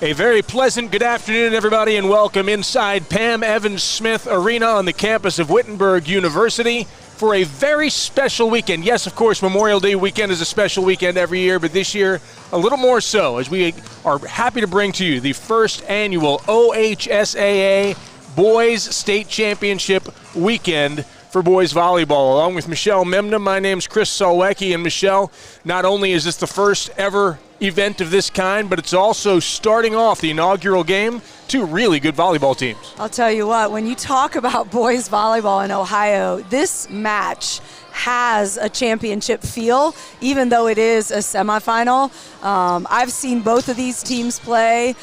A very pleasant good afternoon, everybody, and welcome inside Pam Evans Smith Arena on the campus of Wittenberg University for a very special weekend. Yes, of course, Memorial Day weekend is a special weekend every year, but this year a little more so, as we are happy to bring to you the first annual OHSAA Boys State Championship weekend for boys volleyball. Along with Michelle Memnum, my name's Chris Solwecki, and Michelle, not only is this the first ever event of this kind, but it's also starting off the inaugural game. Two really good volleyball teams. I'll tell you what, when you talk about boys volleyball in Ohio, this match has a championship feel, even though it is a semifinal. I've seen both of these teams play.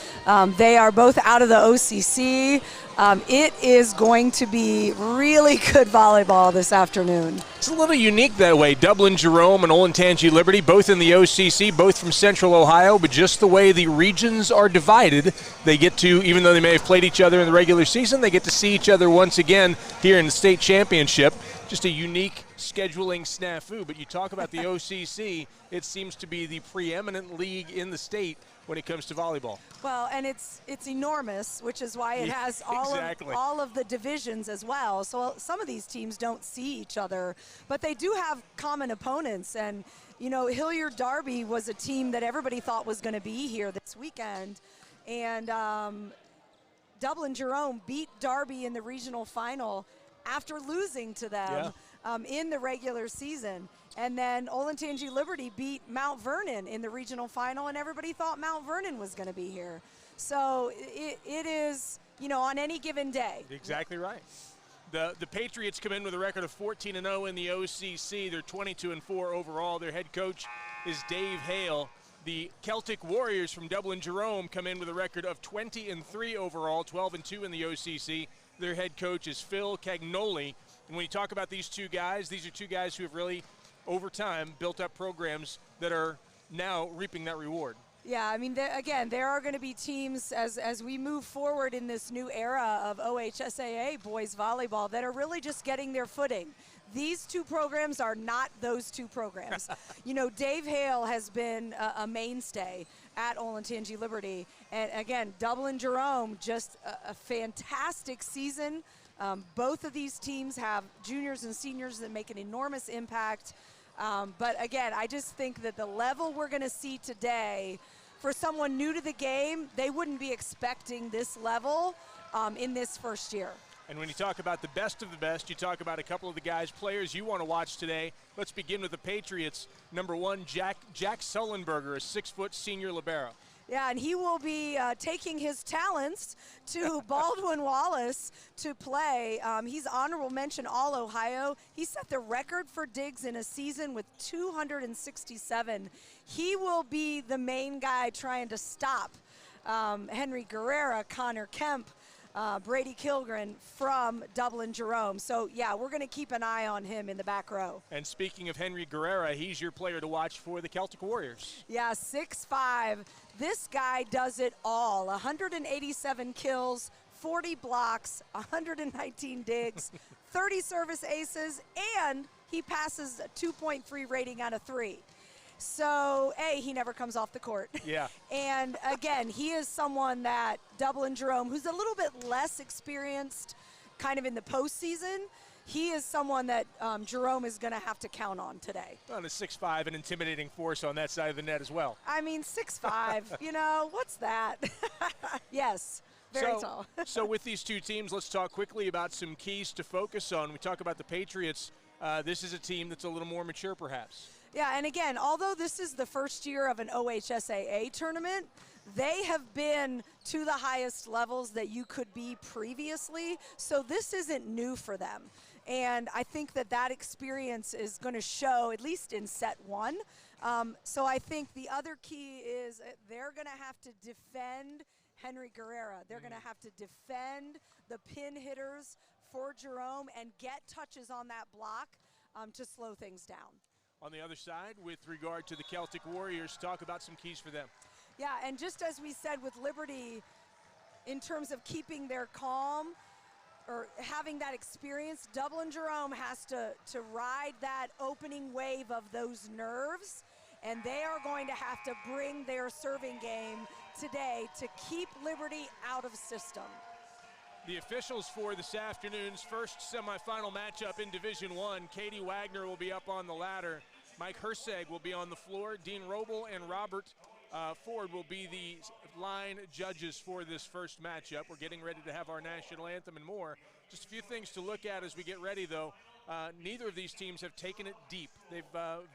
They are both out of the OCC. It is going to be really good volleyball this afternoon. It's a little unique that way. Dublin, Jerome, and Olentangy Liberty, both in the OCC, both from Central Ohio, but just the way the regions are divided, they get to, even though they may have played each other in the regular season, they get to see each other once again here in the state championship. Just a unique scheduling snafu, but you talk about the OCC, it seems to be the preeminent league in the state when it comes to volleyball. Well, and it's enormous, which is why it has all of the divisions as well. So some of these teams don't see each other, but they do have common opponents. And, you know, Hilliard Darby was a team that everybody thought was going to be here this weekend. And Dublin Jerome beat Darby in the regional final after losing to them in the regular season. And then Olentangy Liberty beat Mount Vernon in the regional final, and everybody thought Mount Vernon was going to be here. So it is, you know, on any given day. Exactly right. The Patriots come in with a record of 14-0 in the OCC. They're 22-4 overall. Their head coach is Dave Hale. The Celtic Warriors from Dublin Jerome come in with a record of 20-3 overall, 12-2 in the OCC. Their head coach is Phil Cagnoli. And when you talk about these two guys, these are two guys who have really, over time, built up programs that are now reaping that reward. Yeah, I mean, there are going to be teams as we move forward in this new era of OHSAA boys volleyball that are really just getting their footing. These two programs are not those two programs. You know, Dave Hale has been a mainstay at Olentangy Liberty. And again, Dublin Jerome, just a fantastic season. Both of these teams have juniors and seniors that make an enormous impact. But again, I just think that the level we're going to see today, for someone new to the game, they wouldn't be expecting this level in this first year. And when you talk about the best of the best, you talk about a couple of the guys, players you want to watch today. Let's begin with the Patriots. Number one, Jack Sullenberger, a 6-foot senior libero. Yeah, and he will be taking his talents to Baldwin Wallace to play. He's honorable mention All-Ohio. He set the record for digs in a season with 267. He will be the main guy trying to stop Henry Guerrera, Connor Kemp, Brady Kilgren from Dublin Jerome. So, yeah, we're going to keep an eye on him in the back row. And speaking of Henry Guerrera, he's your player to watch for the Celtic Warriors. Yeah, 6'5". This guy does it all. 187 kills, 40 blocks, 119 digs, 30 service aces, and he passes a 2.3 rating out of 3. So, he never comes off the court. Yeah. And, again, he is someone that Dublin Jerome, who's a little bit less experienced kind of in the postseason, he is someone that Jerome is going to have to count on today. On a 6'5", an intimidating force on that side of the net as well. I mean, 6'5", you know, what's that? Yes, very tall. So with these two teams, let's talk quickly about some keys to focus on. We talk about the Patriots. This is a team that's a little more mature, perhaps. Yeah, and again, although this is the first year of an OHSAA tournament, they have been to the highest levels that you could be previously, so this isn't new for them. And I think that experience is going to show, at least in set one. So I think the other key is they're going to have to defend Henry Guerrera. They're going to have to defend the pin hitters for Jerome and get touches on that block to slow things down. On the other side, with regard to the Celtic Warriors, talk about some keys for them. Yeah, and just as we said with Liberty, in terms of keeping their calm or having that experience, Dublin Jerome has to ride that opening wave of those nerves, and they are going to have to bring their serving game today to keep Liberty out of system. The officials for this afternoon's first semifinal matchup in Division I, Katie Wagner will be up on the ladder. Mike Herseg will be on the floor. Dean Roble and Robert Ford will be the line judges for this first matchup. We're getting ready to have our national anthem and more. Just a few things to look at as we get ready, though. Neither of these teams have taken it deep. They've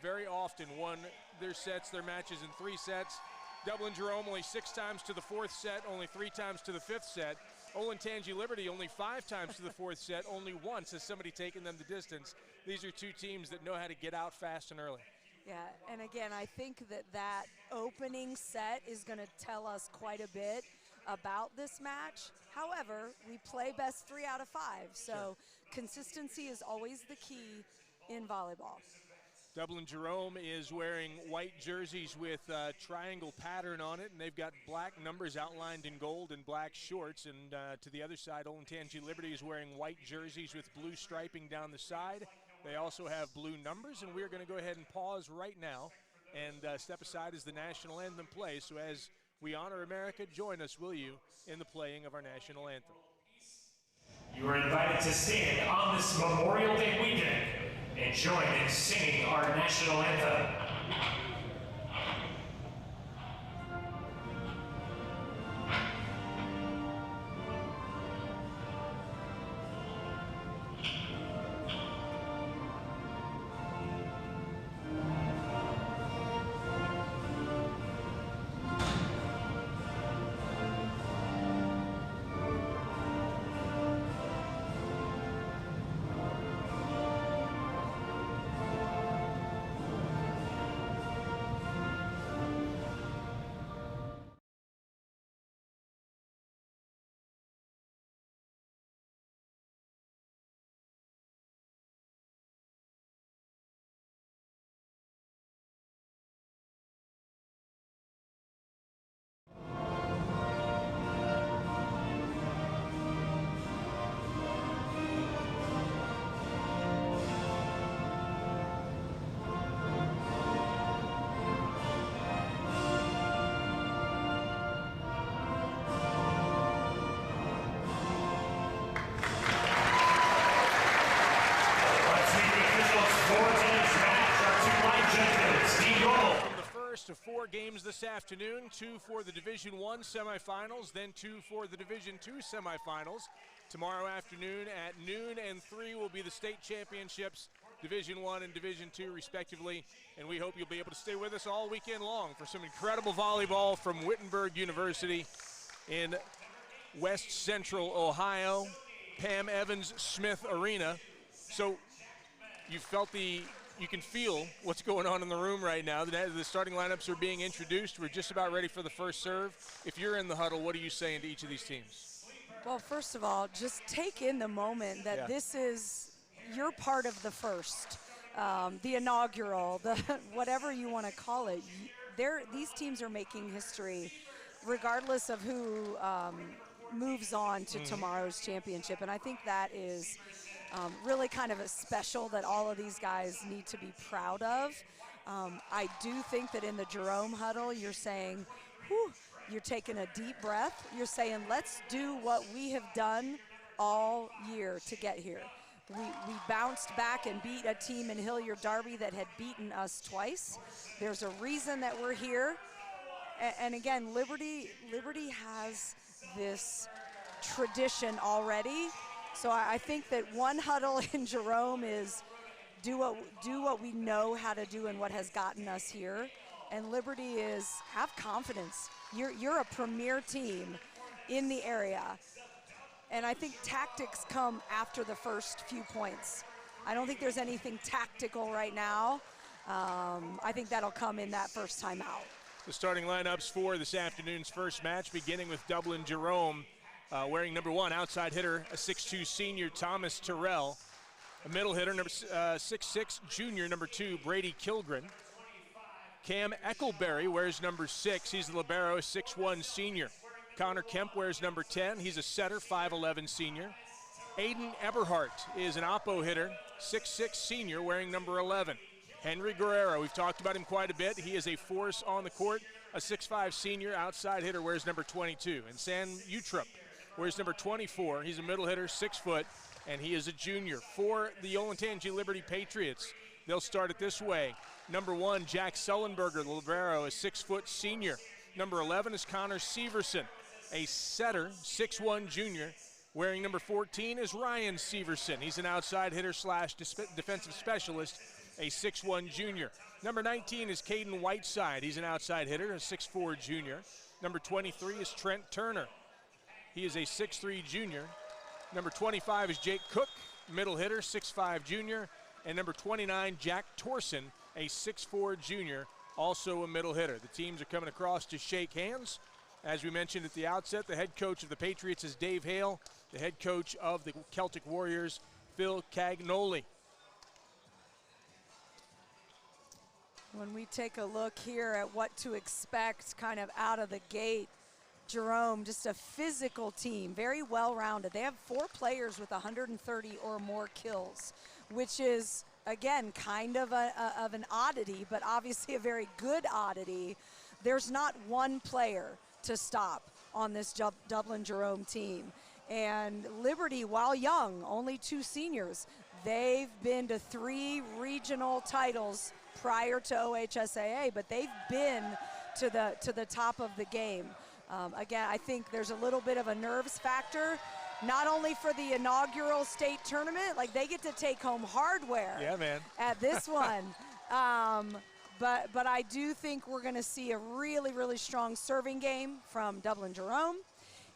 very often won their sets, their matches in 3 sets. Dublin Jerome only 6 times to the 4th set, only 3 times to the 5th set. Olentangy Liberty only 5 times to the 4th set, only once has somebody taken them the distance. These are 2 teams that know how to get out fast and early. Yeah, and again, I think that opening set is going to tell us quite a bit about this match. However, we play best 3 out of 5, so consistency is always the key in volleyball. Dublin Jerome is wearing white jerseys with triangle pattern on it, and they've got black numbers outlined in gold and black shorts. And to the other side, Olentangy Liberty is wearing white jerseys with blue striping down the side. They also have blue numbers, and we're going to go ahead and pause right now and step aside as the national anthem plays. So as we honor America, join us, will you, in the playing of our national anthem. You are invited to stand on this Memorial Day weekend and join in singing our national anthem. To 4 games this afternoon, 2 for the Division I semifinals, then 2 for the Division II semifinals. Tomorrow afternoon at noon and 3 will be the state championships, Division I and Division II respectively, and we hope you'll be able to stay with us all weekend long for some incredible volleyball from Wittenberg University in West Central Ohio, Pam Evans Smith Arena. So you can feel what's going on in the room right now. The starting lineups are being introduced. We're just about ready for the first serve. If you're in the huddle, what are you saying to each of these teams? Well, first of all, just take in the moment that this is, you're part of the first, the inaugural, the whatever you want to call it. These teams are making history regardless of who moves on to tomorrow's championship. And I think that is really kind of a special that all of these guys need to be proud of. I do think that in the Jerome huddle, you're saying, whew, you're taking a deep breath. You're saying, let's do what we have done all year to get here. We bounced back and beat a team in Hilliard Darby that had beaten us twice. There's a reason that we're here. And again, Liberty has this tradition already. So I think that one huddle in Jerome is do what we know how to do and what has gotten us here. And Liberty is have confidence. You're a premier team in the area. And I think tactics come after the first few points. I don't think there's anything tactical right now. I think that'll come in that first time out. The starting lineups for this afternoon's first match, beginning with Dublin Jerome. Wearing number 1, outside hitter, a 6'2 senior, Thomas Terrell. A middle hitter, number 6'6 junior, number 2, Brady Kilgren. Cam Eckelberry wears number 6. He's the libero, 6'1 senior. Connor Kemp wears number 10. He's a setter, 5'11 senior. Aiden Eberhardt is an oppo hitter, 6'6 senior, wearing number 11. Henry Guerrero, we've talked about him quite a bit. He is a force on the court, a 6'5 senior outside hitter, wears number 22. And Sam Utrup wears number 24. He's a middle hitter, 6 foot, and he is a junior. For the Olentangy Liberty Patriots, they'll start it this way. Number 1, Jack Sullenberger, the libero, a 6 foot senior. Number 11 is Connor Severson, a setter, 6'1 junior. Wearing number 14 is Ryan Severson. He's an outside hitter slash defensive specialist, a 6'1 junior. Number 19 is Caden Whiteside. He's an outside hitter, a 6'4 junior. Number 23 is Trent Turner. He is a 6'3 junior. Number 25 is Jake Cook, middle hitter, 6'5 junior. And number 29, Jack Torson, a 6'4 junior, also a middle hitter. The teams are coming across to shake hands. As we mentioned at the outset, the head coach of the Patriots is Dave Hale. The head coach of the Celtic Warriors, Phil Cagnoli. When we take a look here at what to expect kind of out of the gate, Jerome, just a physical team, very well-rounded. They have 4 players with 130 or more kills, which is, again, kind of an oddity, but obviously a very good oddity. There's not one player to stop on this Dublin Jerome team. And Liberty, while young, only 2 seniors, they've been to 3 regional titles prior to OHSAA, but they've been to the top of the game. Again, I think there's a little bit of a nerves factor, not only for the inaugural state tournament, like they get to take home hardware at this one. But I do think we're going to see a really, really strong serving game from Dublin Jerome,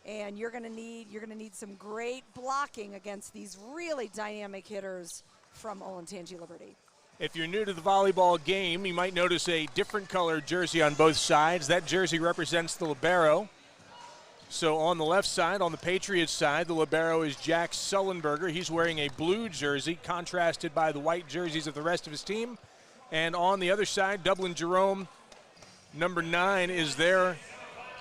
and you're going to need some great blocking against these really dynamic hitters from Olentangy Liberty. If you're new to the volleyball game, you might notice a different color jersey on both sides. That jersey represents the libero. So on the left side, on the Patriots side, the libero is Jack Sullenberger. He's wearing a blue jersey, contrasted by the white jerseys of the rest of his team. And on the other side, Dublin Jerome, number 9 is their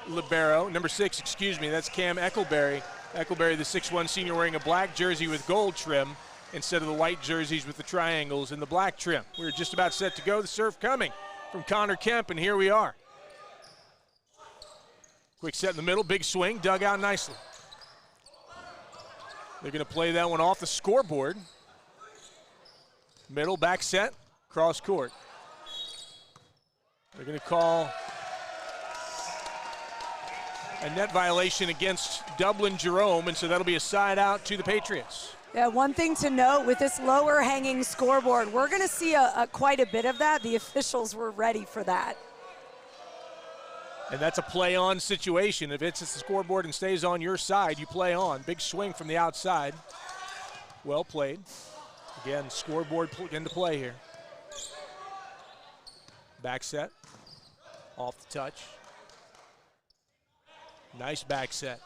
libero. Number 6, excuse me, that's Cam Eckelberry. Eckelberry, the 6'1 senior, wearing a black jersey with gold trim instead of the white jerseys with the triangles and the black trim. We're just about set to go. The serve coming from Connor Kemp, and here we are. Quick set in the middle, big swing, dug out nicely. They're going to play that one off the scoreboard. Middle, back set, cross court. They're going to call a net violation against Dublin Jerome, and so that'll be a side out to the Patriots. Yeah, one thing to note with this lower hanging scoreboard, we're going to see quite a bit of that. The officials were ready for that. And that's a play-on situation. If it's the scoreboard and stays on your side, you play on. Big swing from the outside. Well played. Again, scoreboard into play here. Back set. Off the touch. Nice back set.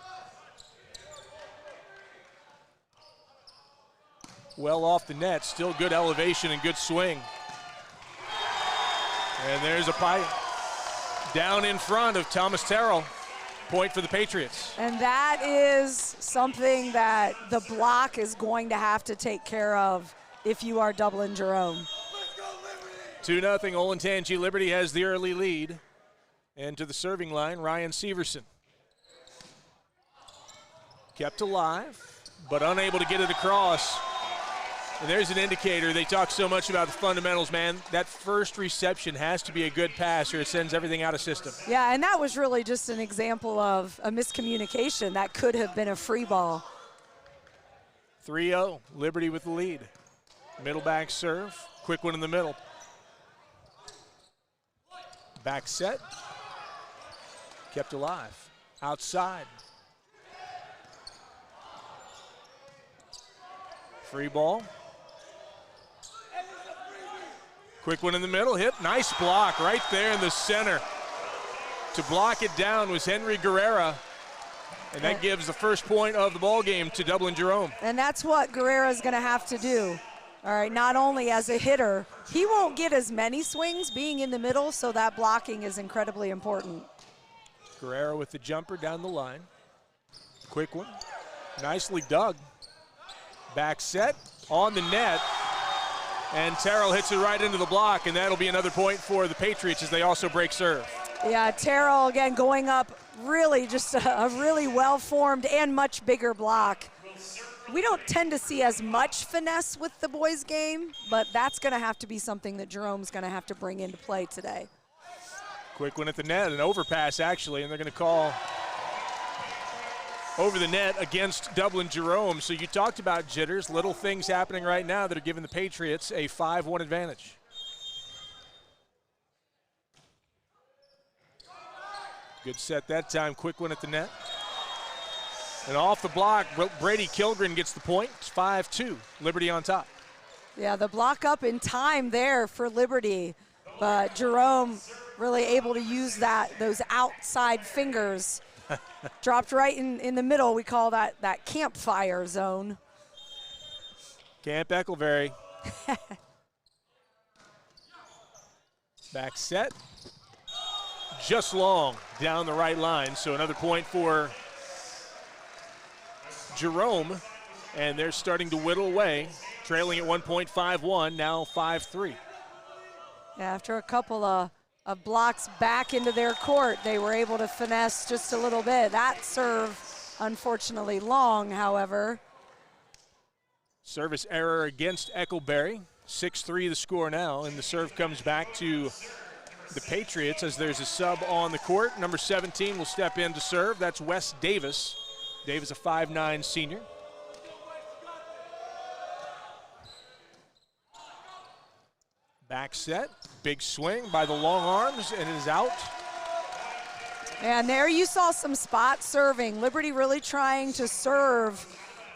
Well off the net, still good elevation and good swing. And there's a pipe down in front of Thomas Terrell. Point for the Patriots. And that is something that the block is going to have to take care of if you are Dublin Jerome. 2-0, Olentangy Liberty has the early lead. And to the serving line, Ryan Severson. Kept alive, but unable to get it across. And there's an indicator. They talk so much about the fundamentals, man. That first reception has to be a good pass or it sends everything out of system. Yeah, and that was really just an example of a miscommunication. That could have been a free ball. 3-0, Liberty with the lead. Middle back serve, quick one in the middle. Back set, kept alive, outside. Free ball. Quick one in the middle, hit, nice block right there in the center. To block it down was Henry Guerrera, and that gives the first point of the ball game to Dublin Jerome. And that's what Guerrera's going to have to do. All right, not only as a hitter, he won't get as many swings being in the middle, so that blocking is incredibly important. Guerrera with the jumper down the line. Quick one, nicely dug. Back set, on the net, and Terrell hits it right into the block, and that'll be another point for the Patriots as they also break serve. Yeah, Terrell again going up, really just a really well-formed and much bigger block. We don't tend to see as much finesse with the boys' game, but that's going to have to be something that Jerome's going to have to bring into play today. Quick one at the net, an overpass actually, and they're going to call over the net against Dublin Jerome. So you talked about jitters, little things happening right now that are giving the Patriots a 5-1 advantage. Good set that time, quick one at the net. And off the block, Brady Kilgren gets the point. It's 5-2, Liberty on top. Yeah, the block up in time there for Liberty, but Jerome really able to use those outside fingers. Dropped right in the middle. We call that campfire zone. Camp Eckleberry. Back set. Just long down the right line, so another point for Jerome, and they're starting to whittle away, trailing at 1.51, now 5-3. Yeah, after a couple of blocks back into their court, they were able to finesse just a little bit. That serve, unfortunately long, however. Service error against Eckleberry. 6-3 the score now, and the serve comes back to the Patriots as there's a sub on the court. Number 17 will step in to serve. That's Wes Davis. Davis, a 5'9" senior. Back set, big swing by the long arms, and it is out. And there you saw some spot serving. Liberty really trying to serve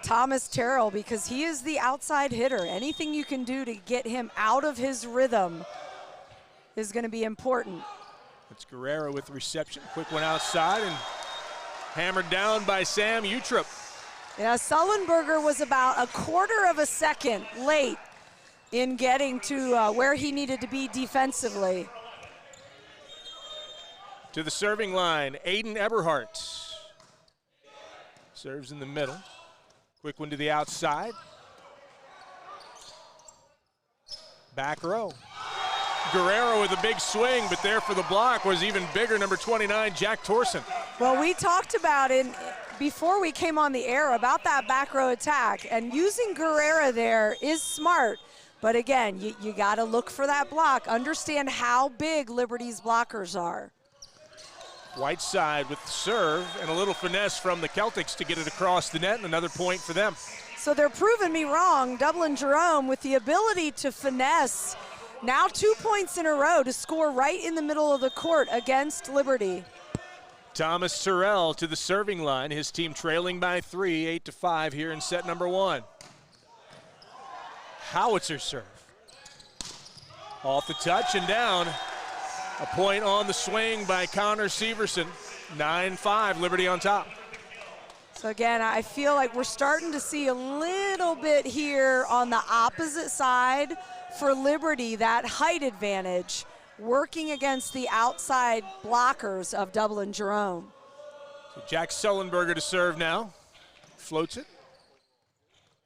Thomas Terrell because he is the outside hitter. Anything you can do to get him out of his rhythm is going to be important. It's Guerrero with the reception. Quick one outside and hammered down by Sam Utrip. Yeah, Sullenberger was about a quarter of a second late in getting to where he needed to be defensively. To the serving line, Aiden Eberhardt. Serves in the middle. Quick one to the outside. Back row. Guerrero with a big swing, but there for the block was even bigger, number 29, Jack Torson. Well, we talked about it before we came on the air about that back row attack, and using Guerrero there is smart. But again, you got to look for that block. Understand how big Liberty's blockers are. Whiteside with the serve and a little finesse from the Celtics to get it across the net, and another point for them. So they're proving me wrong. Dublin Jerome with the ability to finesse. Now 2 points in a row to score right in the middle of the court against Liberty. Thomas Terrell to the serving line. His team trailing by 3, 8-5 here in set number 1. Howitzer serve. Off the touch and down. A point on the swing by Connor Severson. 9-5, Liberty on top. So again, I feel like we're starting to see a little bit here on the opposite side for Liberty, that height advantage working against the outside blockers of Dublin Jerome. So Jack Sullenberger to serve now. Floats it.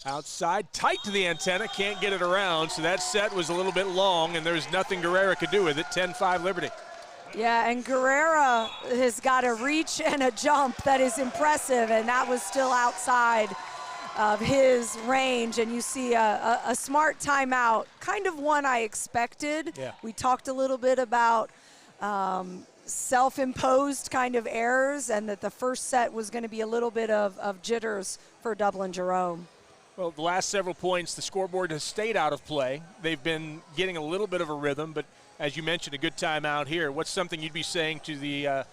Outside, tight to the antenna, can't get it around, so that set was a little bit long, and there's nothing Guerrero could do with it. 10-5 Liberty. Yeah, and Guerrero has got a reach and a jump that is impressive, and that was still outside of his range, and you see a smart timeout, kind of one I expected. Yeah. We talked a little bit about self-imposed kind of errors, and that the first set was going to be a little bit of jitters for Dublin Jerome. Well, the last several points, the scoreboard has stayed out of play. They've been getting a little bit of a rhythm, but as you mentioned, a good timeout here. What's something you'd be saying to the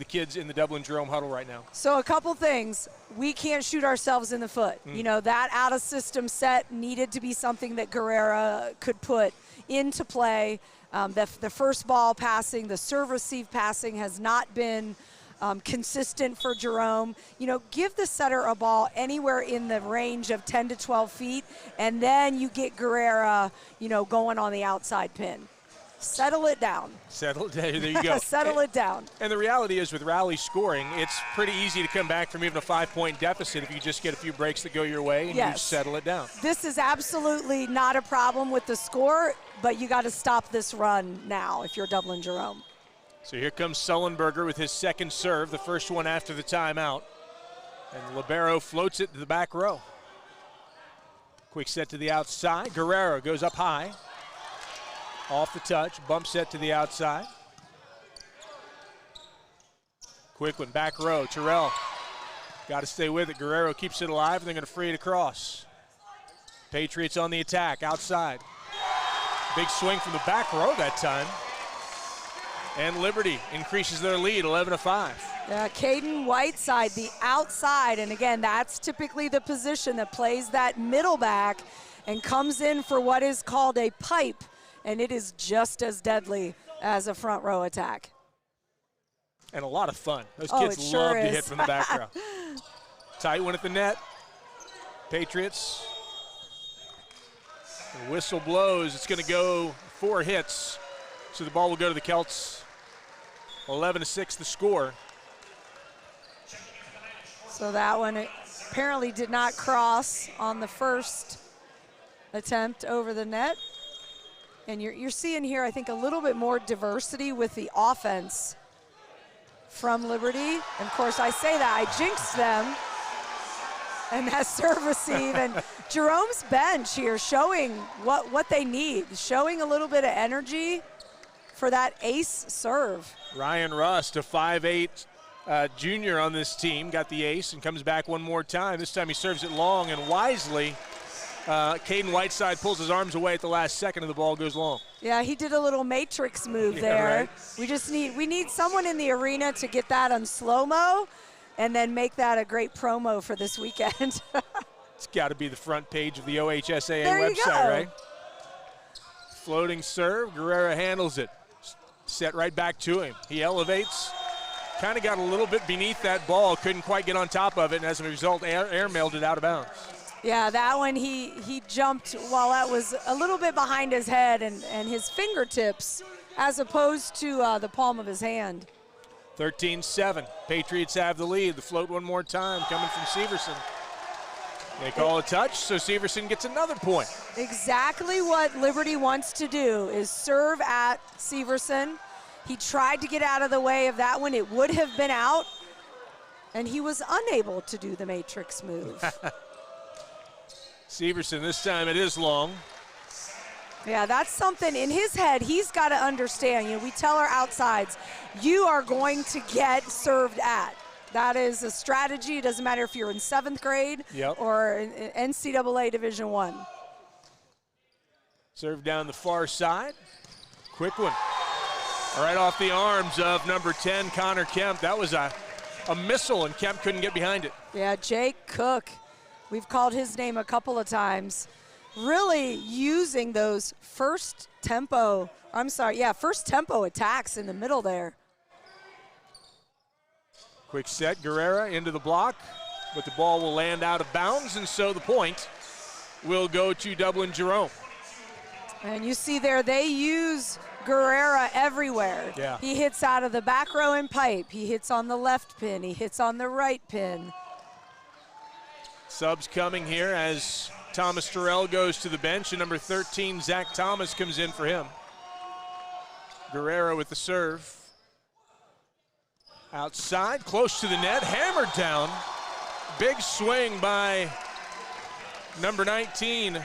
kids in the Dublin Jerome huddle right now? So a couple things. We can't shoot ourselves in the foot. You know, that out-of-system set needed to be something that Guerrero could put into play. The first ball passing, the serve-receive passing has not been consistent for Jerome. You know, give the setter a ball anywhere in the range of 10 to 12 feet, and then you get Guerrero, you know, going on the outside pin. Settle it down. Settle it down. There you go. Settle it down. And the reality is with rally scoring, it's pretty easy to come back from even a 5-point deficit if you just get a few breaks that go your way and you settle it down. This is absolutely not a problem with the score, but you got to stop this run now if you're Dublin Jerome. So here comes Sullenberger with his second serve, the first one after the timeout. And libero floats it to the back row. Quick set to the outside. Guerrero goes up high. Off the touch, bump set to the outside. Quick one, back row, Terrell. Got to stay with it. Guerrero keeps it alive, and they're going to free it across. Patriots on the attack, outside. Big swing from the back row that time. And Liberty increases their lead, 11-5. Yeah, Caden Whiteside, the outside, and again, that's typically the position that plays that middle back and comes in for what is called a pipe, and it is just as deadly as a front row attack. And a lot of fun. Those kids love to hit from the back row. Tight one at the net. Patriots. The whistle blows. It's going to go 4 hits. So the ball will go to the Celts. 11-6 the score. So that one apparently did not cross on the first attempt over the net. And you're seeing here, I think, a little bit more diversity with the offense from Liberty. And of course, I say that, I jinxed them. And that serve receive. And Jerome's bench here showing what they need, showing a little bit of energy for that ace serve. Ryan Rust, a 5'8" junior on this team, got the ace and comes back one more time. This time he serves it long, and wisely, Caden Whiteside pulls his arms away at the last second and the ball goes long. Yeah, he did a little matrix move there. Right. We need someone in the arena to get that on slow-mo and then make that a great promo for this weekend. It's got to be the front page of the OHSAA there website, you go. Right? Floating serve, Guerrero handles it. Set right back to him. He elevates, kind of got a little bit beneath that ball, couldn't quite get on top of it, and as a result, air mailed it out of bounds. Yeah, that one he jumped while that was a little bit behind his head and his fingertips as opposed to the palm of his hand. 13-7, Patriots have the lead. The float one more time coming from Severson. They call a touch, so Severson gets another point. Exactly what Liberty wants to do is serve at Severson. He tried to get out of the way of that one. It would have been out, and he was unable to do the matrix move. Severson, this time it is long. Yeah, that's something in his head he's got to understand. You know, we tell our outsides, you are going to get served at. That is a strategy. It doesn't matter if you're in 7th grade or in NCAA Division I. Serve down the far side. Quick one. Right off the arms of number 10, Connor Kemp. That was a missile, and Kemp couldn't get behind it. Yeah, Jake Cook. We've called his name a couple of times. Really using those first tempo attacks in the middle there. Quick set, Guerrero into the block, but the ball will land out of bounds, and so the point will go to Dublin Jerome. And you see there, they use Guerrero everywhere. Yeah. He hits out of the back row and pipe. He hits on the left pin. He hits on the right pin. Subs coming here as Thomas Terrell goes to the bench, and number 13, Zach Thomas, comes in for him. Guerrero with the serve. Outside, close to the net, hammered down. Big swing by number 19.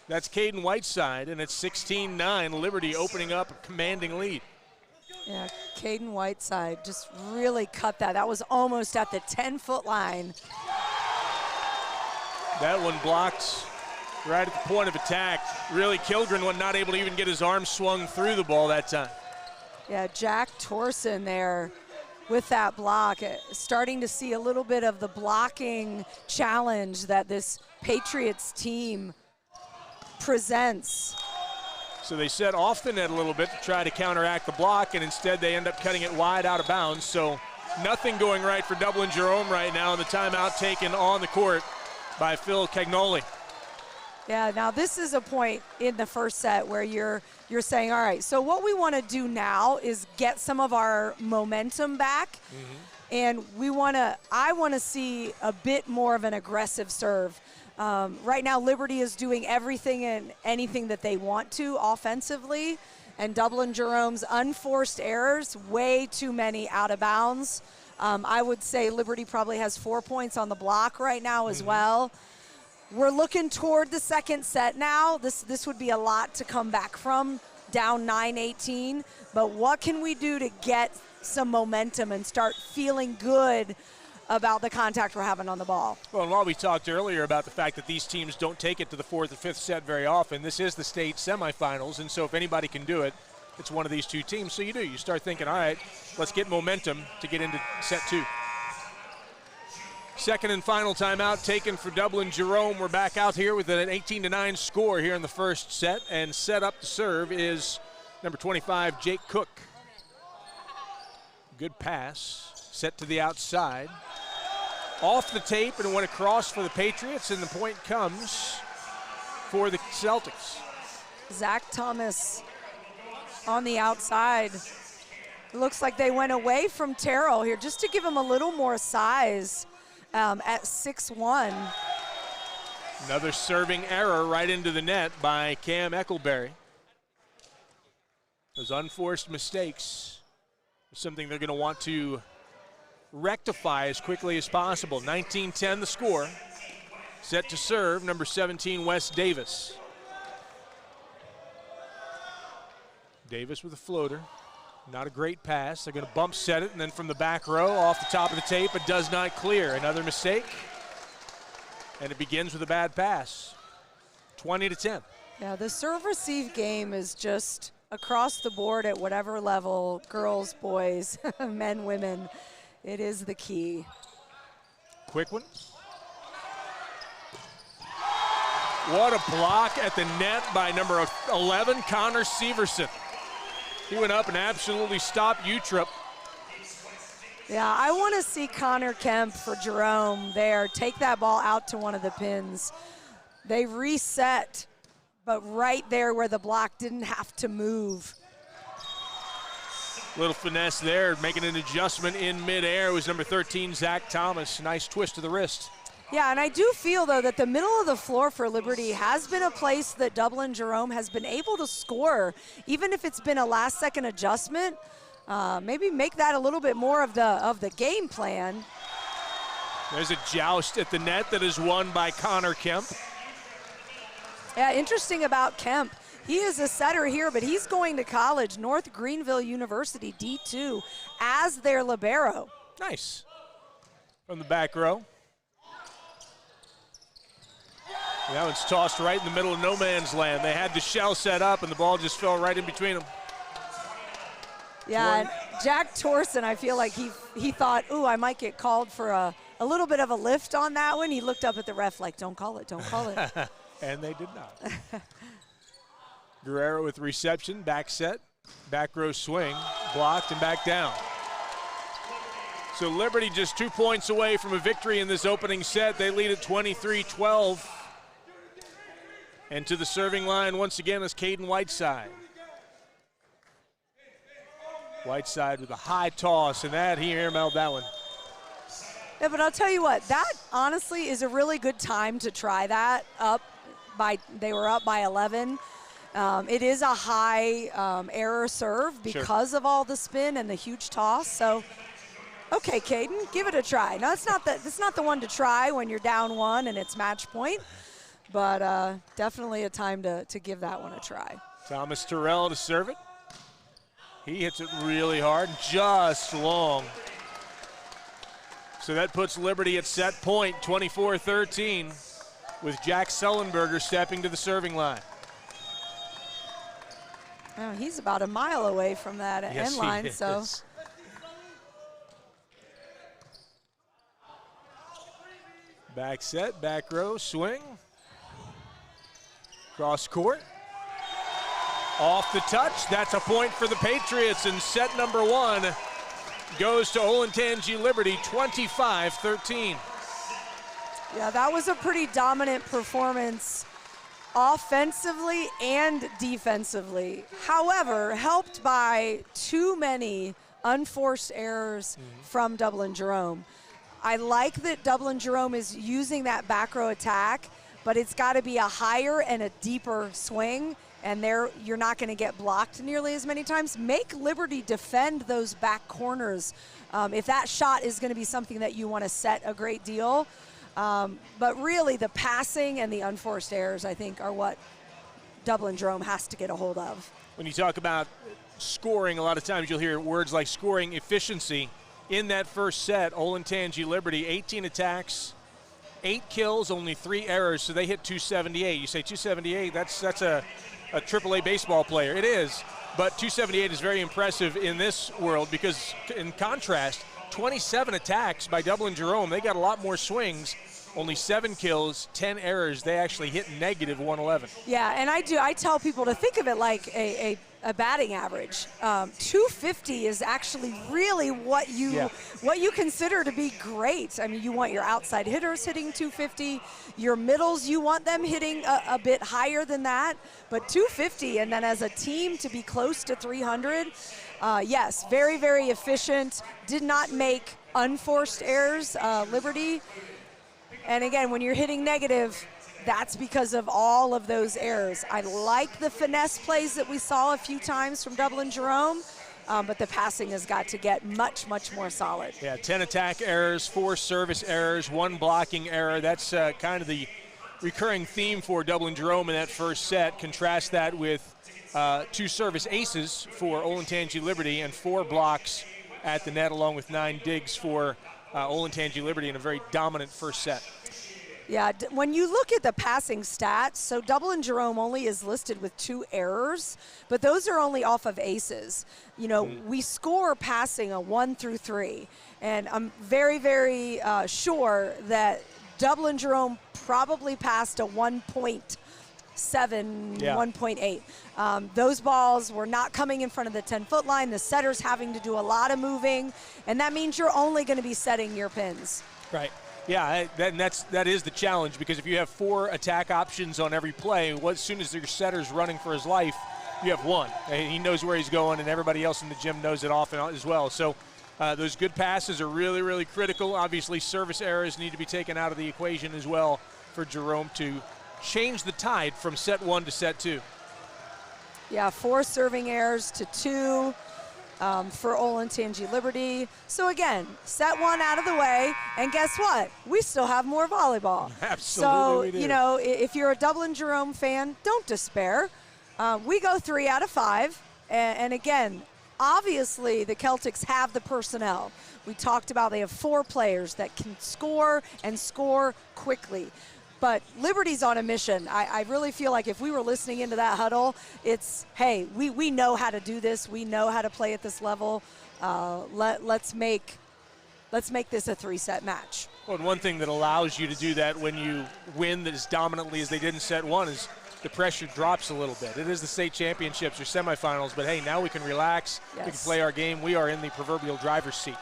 That's Caden Whiteside, and it's 16-9. Liberty opening up a commanding lead. Yeah, Caden Whiteside just really cut that. That was almost at the 10-foot line. That one blocked right at the point of attack. Really, Kilgren was not able to even get his arm swung through the ball that time. Yeah, Jack Torson there with that block. Starting to see a little bit of the blocking challenge that this Patriots team presents. So they set off the net a little bit to try to counteract the block, and instead they end up cutting it wide out of bounds. So nothing going right for Dublin Jerome right now, and the timeout taken on the court by Phil Cagnoli. Yeah, now this is a point in the first set where you're saying, all right, so what we want to do now is get some of our momentum back, and I want to see a bit more of an aggressive serve. Right now, Liberty is doing everything and anything that they want to offensively, And Dublin Jerome's unforced errors, way too many out of bounds. I would say Liberty probably has 4 points on the block right now as well. We're looking toward the second set now. This would be a lot to come back from, down 9-18. But what can we do to get some momentum and start feeling good about the contact we're having on the ball? Well, and while we talked earlier about the fact that these teams don't take it to the fourth or fifth set very often, this is the state semifinals, and so if anybody can do it, it's one of these two teams. So you start thinking, all right, let's get momentum to get into set two. Second and final timeout taken for Dublin Jerome. We're back out here with an 18-9 score here in the first set, and set up to serve is number 25, Jake Cook. Good pass, set to the outside. Off the tape and went across for the Patriots, and the point comes for the Celtics. Zach Thomas on the outside. Looks like they went away from Terrell here just to give him a little more size at 6'1". Another serving error right into the net by Cam Eckleberry. Those unforced mistakes are something they're going to want to rectify as quickly as possible. 19-10 the score. Set to serve, number 17, Wes Davis. Davis with a floater. Not a great pass. They're going to bump set it, and then from the back row, off the top of the tape, it does not clear. Another mistake, and it begins with a bad pass. 20-10. Yeah, the serve-receive game is just across the board at whatever level, girls, boys, men, women. It is the key. Quick one. What a block at the net by number 11, Connor Severson. He went up and absolutely stopped Utrip. Yeah, I want to see Connor Kemp for Jerome there take that ball out to one of the pins. They reset, but right there where the block didn't have to move. Little finesse there, making an adjustment in midair was number 13, Zach Thomas. Nice twist to the wrist. Yeah, and I do feel, though, that the middle of the floor for Liberty has been a place that Dublin Jerome has been able to score, even if it's been a last-second adjustment. Maybe make that a little bit more of the game plan. There's a joust at the net that is won by Connor Kemp. Yeah, interesting about Kemp. He is a setter here, but he's going to college, North Greenville University, D2, as their libero. Nice. From the back row. That one's tossed right in the middle of no man's land. They had the shell set up, and the ball just fell right in between them. Yeah, and Jack Torson, I feel like he thought, ooh, I might get called for a little bit of a lift on that one. He looked up at the ref like, don't call it, don't call it. And they did not. Guerrero with reception, back set, back row swing, blocked and back down. So Liberty just 2 points away from a victory in this opening set. They lead at 23-12. And to the serving line once again is Caden Whiteside. Whiteside with a high toss, and that he airmailed that one. Yeah, but I'll tell you what, that honestly is a really good time to try that they were up by 11. It is a high error serve because of all the spin and the huge toss. So, okay, Caden, give it a try. No, it's not the one to try when you're down one and it's match point, but definitely a time to give that one a try. Thomas Terrell to serve it. He hits it really hard, just long. So that puts Liberty at set point, 24-13, with Jack Sullenberger stepping to the serving line. Oh, he's about a mile away from that end line, so. Back set, back row, swing. Cross court. Off the touch, that's a point for the Patriots, and set number one goes to Olentangy Liberty, 25-13. Yeah, that was a pretty dominant performance offensively and defensively. However, helped by too many unforced errors from Dublin Jerome. I like that Dublin Jerome is using that back row attack, but it's got to be a higher and a deeper swing, and you're not going to get blocked nearly as many times. Make Liberty defend those back corners if that shot is going to be something that you want to set a great deal. But really, the passing and the unforced errors, I think, are what Dublin Jerome has to get a hold of. When you talk about scoring, a lot of times you'll hear words like scoring efficiency. In that first set, Olentangy Liberty, 18 attacks, 8 kills, only 3 errors, so they hit 278. You say 278, that's a AAA baseball player. It is, but 278 is very impressive in this world because, in contrast, 27 attacks by Dublin Jerome. They got a lot more swings, only 7 kills, 10 errors. They actually hit negative 111. Yeah, and I tell people to think of it like a batting average. 250 is actually really what you consider to be great. I mean, you want your outside hitters hitting 250, your middles, you want them hitting a bit higher than that, but 250, and then as a team to be close to 300, yes, very, very efficient, did not make unforced errors, Liberty. And again, when you're hitting negative, that's because of all of those errors. I like the finesse plays that we saw a few times from Dublin Jerome, but the passing has got to get much, much more solid. Yeah, 10 attack errors, 4 service errors, 1 blocking error. That's kind of the recurring theme for Dublin Jerome in that first set. Contrast that with 2 service aces for Olentangy Liberty and 4 blocks at the net, along with 9 digs for Olentangy Liberty in a very dominant first set. Yeah, when you look at the passing stats, so Dublin Jerome only is listed with 2 errors, but those are only off of aces. You know, we score passing a 1 through 3, and I'm very, very sure that Dublin Jerome probably passed a 1.7, 1.8. Those balls were not coming in front of the 10-foot line. The setter's having to do a lot of moving, and that means you're only going to be setting your pins. Right. Yeah, that is the challenge, because if you have 4 attack options on every play, as soon as your setter's running for his life, you have 1. And he knows where he's going, and everybody else in the gym knows it often as well. So those good passes are really, really critical. Obviously, service errors need to be taken out of the equation as well for Jerome to change the tide from set 1 to set 2. Yeah, 4 serving errors to 2. For Olentangy Liberty. So again, set 1 out of the way, and guess what? We still have more volleyball. Absolutely. So, you know, if you're a Dublin Jerome fan, don't despair. We go 3 out of 5, and again, obviously the Celtics have the personnel. We talked about they have 4 players that can score and score quickly. But Liberty's on a mission. I really feel like if we were listening into that huddle, it's, hey, we know how to do this. We know how to play at this level. Let's make this a 3-set match. Well, and one thing that allows you to do that when you win as dominantly as they did in set 1 is the pressure drops a little bit. It is the state championships or semifinals, but hey, now we can relax. Yes. We can play our game. We are in the proverbial driver's seat.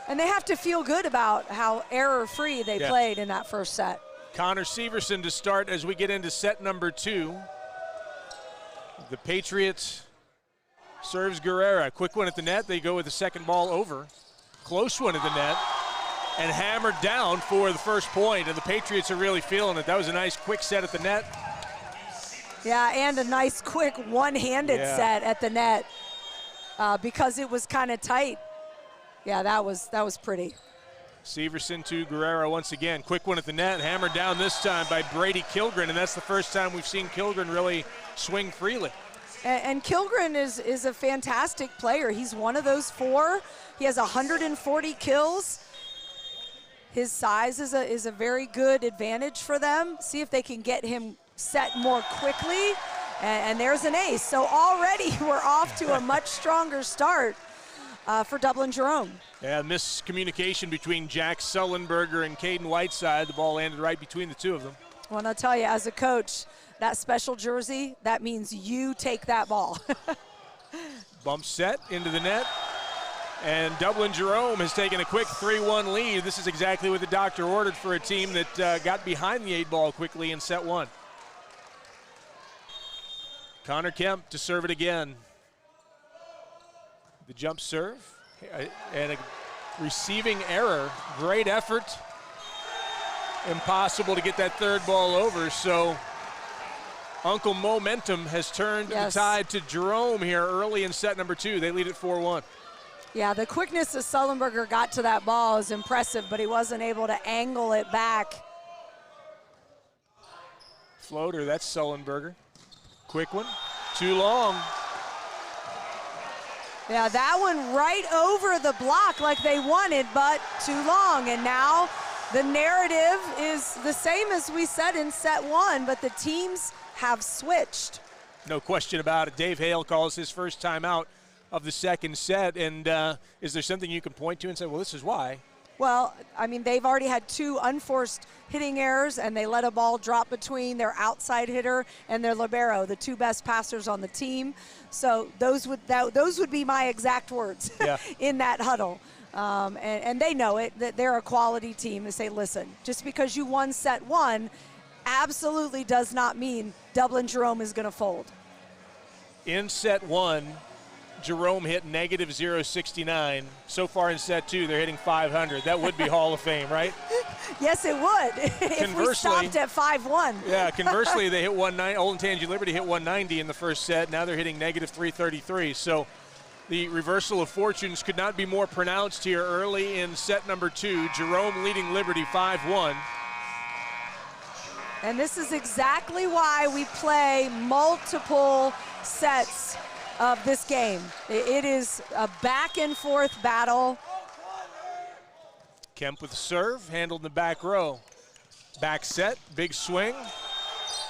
And they have to feel good about how error-free they played in that first set. Connor Severson to start as we get into set number 2. The Patriots serves Guerrera. Quick one at the net. They go with the second ball over. Close one at the net. And hammered down for the first point. And the Patriots are really feeling it. That was a nice quick set at the net. Yeah, and a nice quick one-handed set at the net because it was kind of tight. Yeah, that was pretty. Severson to Guerrero once again. Quick one at the net, hammered down this time by Brady Kilgren, and that's the first time we've seen Kilgren really swing freely. And Kilgren is a fantastic player. He's one of those 4. He has 140 kills. His size is a very good advantage for them. See if they can get him set more quickly. And there's an ace. So already we're off to a much stronger start for Dublin Jerome. Yeah, miscommunication between Jack Sullenberger and Caden Whiteside. The ball landed right between the 2 of them. Well, and I'll tell you, as a coach, that special jersey, that means you take that ball. Bump set into the net. And Dublin Jerome has taken a quick 3-1 lead. This is exactly what the doctor ordered for a team that got behind the 8-ball quickly in set 1. Connor Kemp to serve it again. The jump serve and a receiving error. Great effort. Impossible to get that 3rd ball over. So Uncle Momentum has turned the tide to Jerome here early in set number 2. They lead at 4-1. Yeah, the quickness that Sullenberger got to that ball is impressive, but he wasn't able to angle it back. Floater, that's Sullenberger. Quick one, too long. Yeah, that one right over the block like they wanted, but too long. And now the narrative is the same as we said in set 1, but the teams have switched. No question about it. Dave Hale calls his first timeout of the second set, and is there something you can point to and say, well, this is why? Well, I mean, they've already had 2 unforced hitting errors, and they let a ball drop between their outside hitter and their libero, the 2 best passers on the team. So those would be my exact words in that huddle. And they know it, that they're a quality team. They say, listen, just because you won set 1 absolutely does not mean Dublin Jerome is going to fold. In set 1, Jerome hit negative .069. So far in set 2, they're hitting .500. That would be Hall of Fame, right? Yes, it would. If we stopped at 5-1. Yeah, conversely, they hit 190. Olentangy Liberty hit 190 in the first set. Now they're hitting negative .333. So the reversal of fortunes could not be more pronounced here early in set number 2. Jerome leading Liberty 5-1. And this is exactly why we play multiple sets of this game. It is a back and forth battle. Kemp with the serve, handled in the back row. Back set, big swing,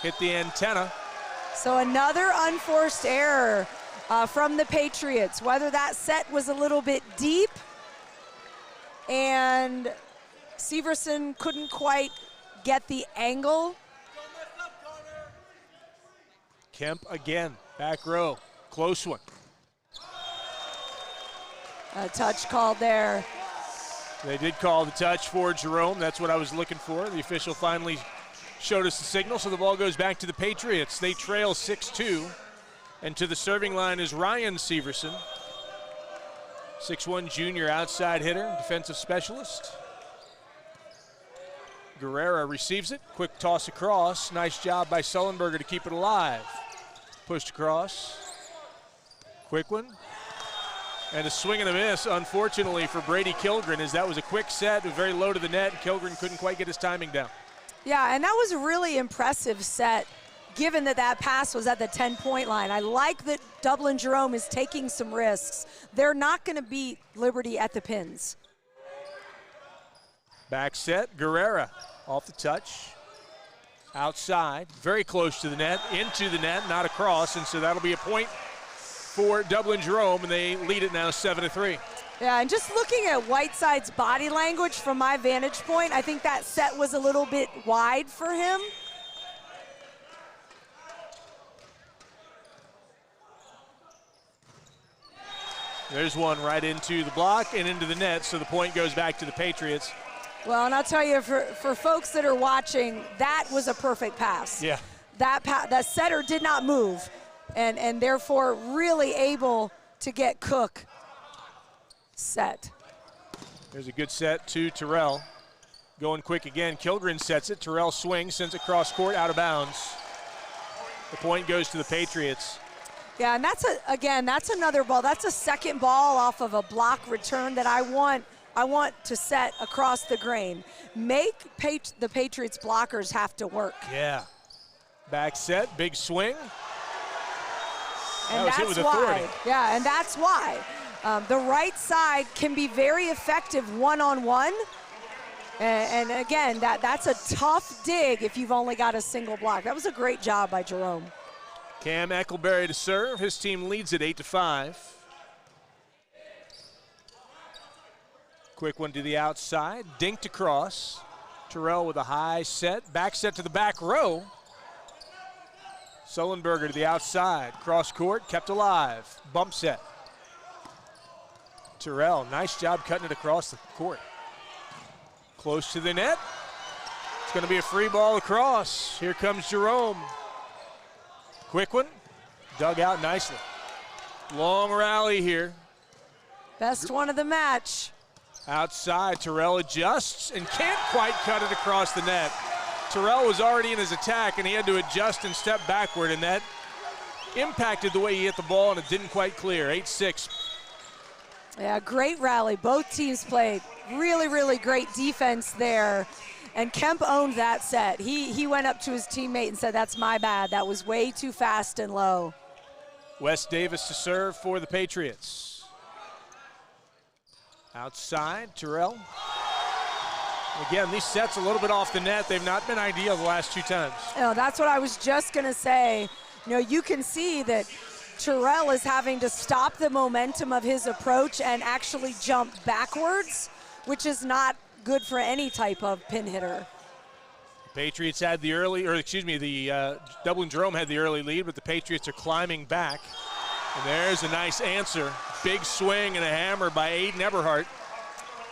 hit the antenna. So another unforced error from the Patriots, whether that set was a little bit deep and Severson couldn't quite get the angle. Kemp again, back row, close one. A touch called there. They did call the touch for Jerome. That's what I was looking for. The official finally showed us the signal, so the ball goes back to the Patriots. They trail 6-2, and to the serving line is Ryan Severson, 6'1" junior outside hitter, defensive specialist. Guerrera receives it, quick toss across. Nice job by Sullenberger to keep it alive. Pushed across, quick one. And a swing and a miss, unfortunately, for Brady Kilgren, as that was a quick set, very low to the net, and Kilgren couldn't quite get his timing down. Yeah, and that was a really impressive set, given that that pass was at the 10-point line. I like that Dublin Jerome is taking some risks. They're not going to beat Liberty at the pins. Back set, Guerrera off the touch. Outside, very close to the net, into the net, not across, and so that'll be a point for Dublin Jerome, and they lead it now 7-3. Yeah, and just looking at Whiteside's body language from my vantage point, I think that set was a little bit wide for him. There's one right into the block and into the net, so the point goes back to the Patriots. Well, and I'll tell you, for folks that are watching, that was a perfect pass. Yeah. That setter did not move, and therefore really able to get Cook set. There's a good set to Terrell. Going quick again. Kilgren sets it. Terrell swings, sends it cross court, out of bounds. The point goes to the Patriots. Yeah, and that's another ball. That's a second ball off of a block return that I want to set across the grain. Make the Patriots blockers have to work. Yeah. Back set, big swing. And that's why. Yeah, and that's why. The right side can be very effective one-on-one. And again, that's a tough dig if you've only got a single block. That was a great job by Jerome. Cam Eckelberry to serve. His team leads it 8-5. Quick one to the outside, dinked across. Terrell with a high set, back set to the back row. Sullenberger to the outside, cross court, kept alive. Bump set. Terrell, nice job cutting it across the court. Close to the net. It's going to be a free ball across. Here comes Jerome. Quick one, dug out nicely. Long rally here. Best one of the match. Outside, Terrell adjusts and can't quite cut it across the net. Terrell was already in his attack, and he had to adjust and step backward, and that impacted the way he hit the ball, and it didn't quite clear. 8-6. Yeah, great rally. Both teams played really, really great defense there. And Kemp owned that set. He went up to his teammate and said, that's my bad. That was way too fast and low. Wes Davis to serve for the Patriots. Outside, Terrell. Again, these sets a little bit off the net. They've not been ideal the last 2 times. Oh, that's what I was just going to say. You know, you can see that Terrell is having to stop the momentum of his approach and actually jump backwards, which is not good for any type of pin hitter. Patriots had the early, or excuse me, the Dublin Jerome had the early lead, but the Patriots are climbing back. And there's a nice answer. Big swing and a hammer by Aiden Eberhardt.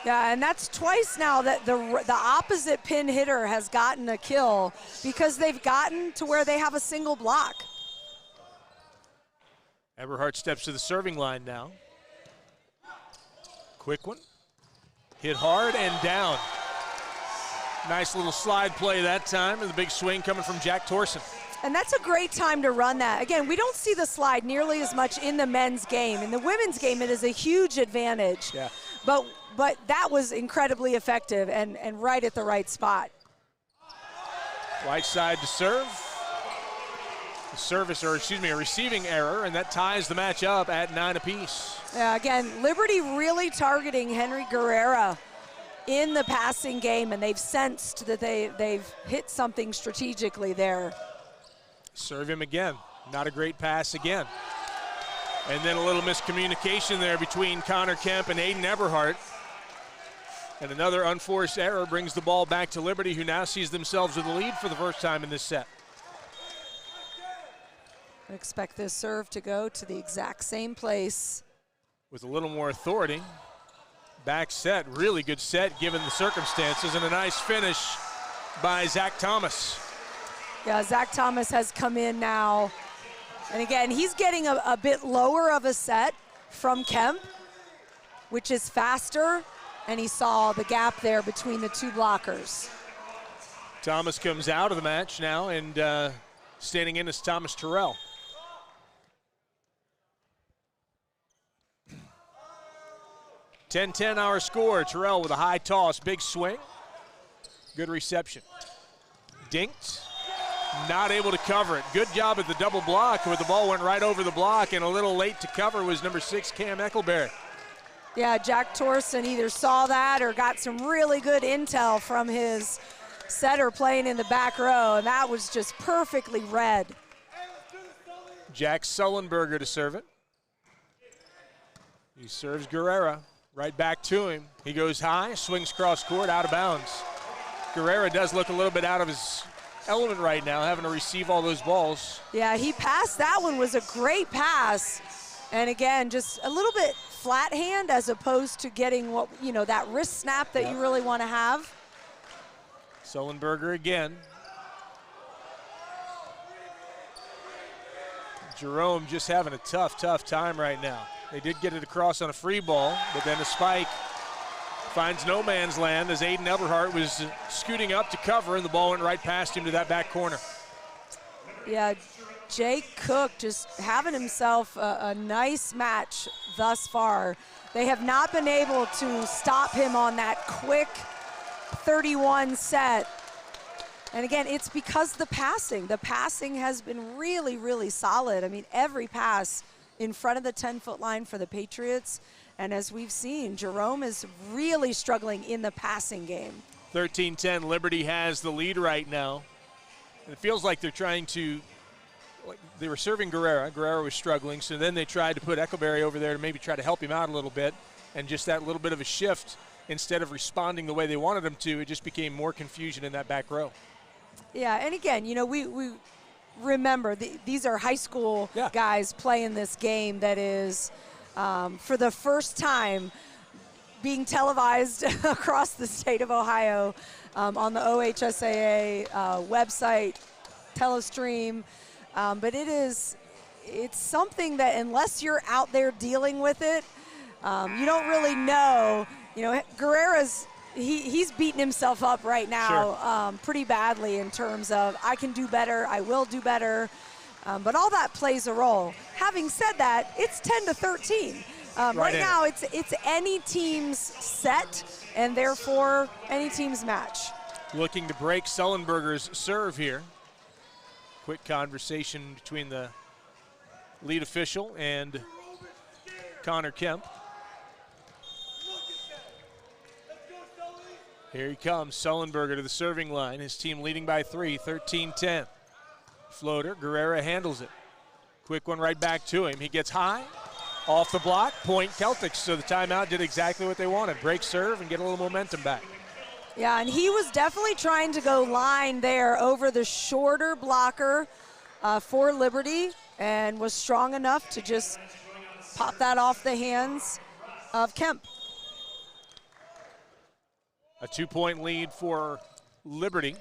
Yeah, and that's twice now that the opposite pin hitter has gotten a kill because they've gotten to where they have a single block. Eberhardt steps to the serving line now. Quick one. Hit hard and down. Nice little slide play that time, and the big swing coming from Jack Torsen. And that's a great time to run that. Again, we don't see the slide nearly as much in the men's game. In the women's game, it is a huge advantage. Yeah. But that was incredibly effective and right at the right spot. Right side to serve. A service, or excuse me, a receiving error, and that ties the match up at 9 apiece. Yeah, again, Liberty really targeting Henry Guerrera in the passing game, and they've sensed that they've hit something strategically there. Serve him again. Not a great pass again. And then a little miscommunication there between Connor Kemp and Aiden Eberhardt. And another unforced error brings the ball back to Liberty, who now sees themselves with a lead for the first time in this set. I expect this serve to go to the exact same place. With a little more authority. Back set, really good set given the circumstances, and a nice finish by Zach Thomas. Yeah, Zach Thomas has come in now. And again, he's getting a bit lower of a set from Kemp, which is faster, and he saw the gap there between the 2 blockers. Thomas comes out of the match now, and standing in is Thomas Terrell. .10 our score. Terrell with a high toss, big swing, good reception. Dinked, not able to cover it. Good job at the double block, where the ball went right over the block, and a little late to cover was number 6, Cam Eckelberry. Yeah, Jack Torsen either saw that or got some really good intel from his setter playing in the back row, and that was just perfectly read. Jack Sullenberger to serve it. He serves Guerrera. Right back to him. He goes high, swings cross court, out of bounds. Guerrera does look a little bit out of his element right now, having to receive all those balls. Yeah, he passed. That one was a great pass. And again, just a little bit flat hand as opposed to getting what, you know, that wrist snap that you really want to have. Sullenberger again. Jerome just having a tough time right now. They did get it across on a free ball, but then the spike finds no man's land as Aiden Eberhardt was scooting up to cover, and the ball went right past him to that back corner. Yeah, Jake Cook just having himself a nice match thus far. They have not been able to stop him on that quick 31 set. And again, it's because the passing has been really, really solid. I mean, every pass in front of the 10-foot line for the Patriots. And as we've seen, Jerome is really struggling in the passing game. 13-10, Liberty has the lead right now. And it feels like they're trying to, they were serving Guerrera. Guerrera was struggling, so then they tried to put Eckelberry over there to maybe try to help him out a little bit. And just that little bit of a shift, instead of responding the way they wanted him to, it just became more confusion in that back row. Yeah, and again, you know, we remember, these are high school guys playing this game that is, for the first time, being televised across the state of Ohio on the OHSAA website, telestream. But it's something that unless you're out there dealing with it, you don't really know. You know, Guerrera's he's beating himself up right now pretty badly in terms of I can do better, I will do better, but all that plays a role. Having said that, it's 10-13. Right now, it's any team's set, and therefore any team's match. Looking to break Sullenberger's serve here. Quick conversation between the lead official and Connor Kemp. Here he comes, Sullenberger to the serving line. His team leading by 3, 13-10. Floater, Guerrera handles it. Quick one right back to him. He gets high, off the block, point Celtics. So the timeout did exactly what they wanted. Break serve and get a little momentum back. Yeah, and he was definitely trying to go line there over the shorter blocker for Liberty and was strong enough to just pop that off the hands of Kemp. A 2-point lead for Liberty.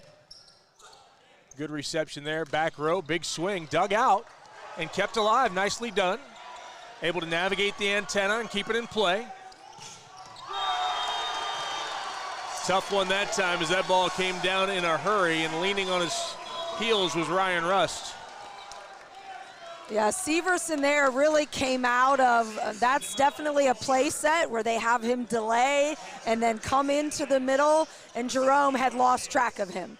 Good reception there, back row, big swing, dug out and kept alive, nicely done. Able to navigate the antenna and keep it in play. Tough one that time as that ball came down in a hurry, and leaning on his heels was Ryan Rust. Yeah, Severson there really came out of, that's definitely a play set where they have him delay and then come into the middle, and Jerome had lost track of him.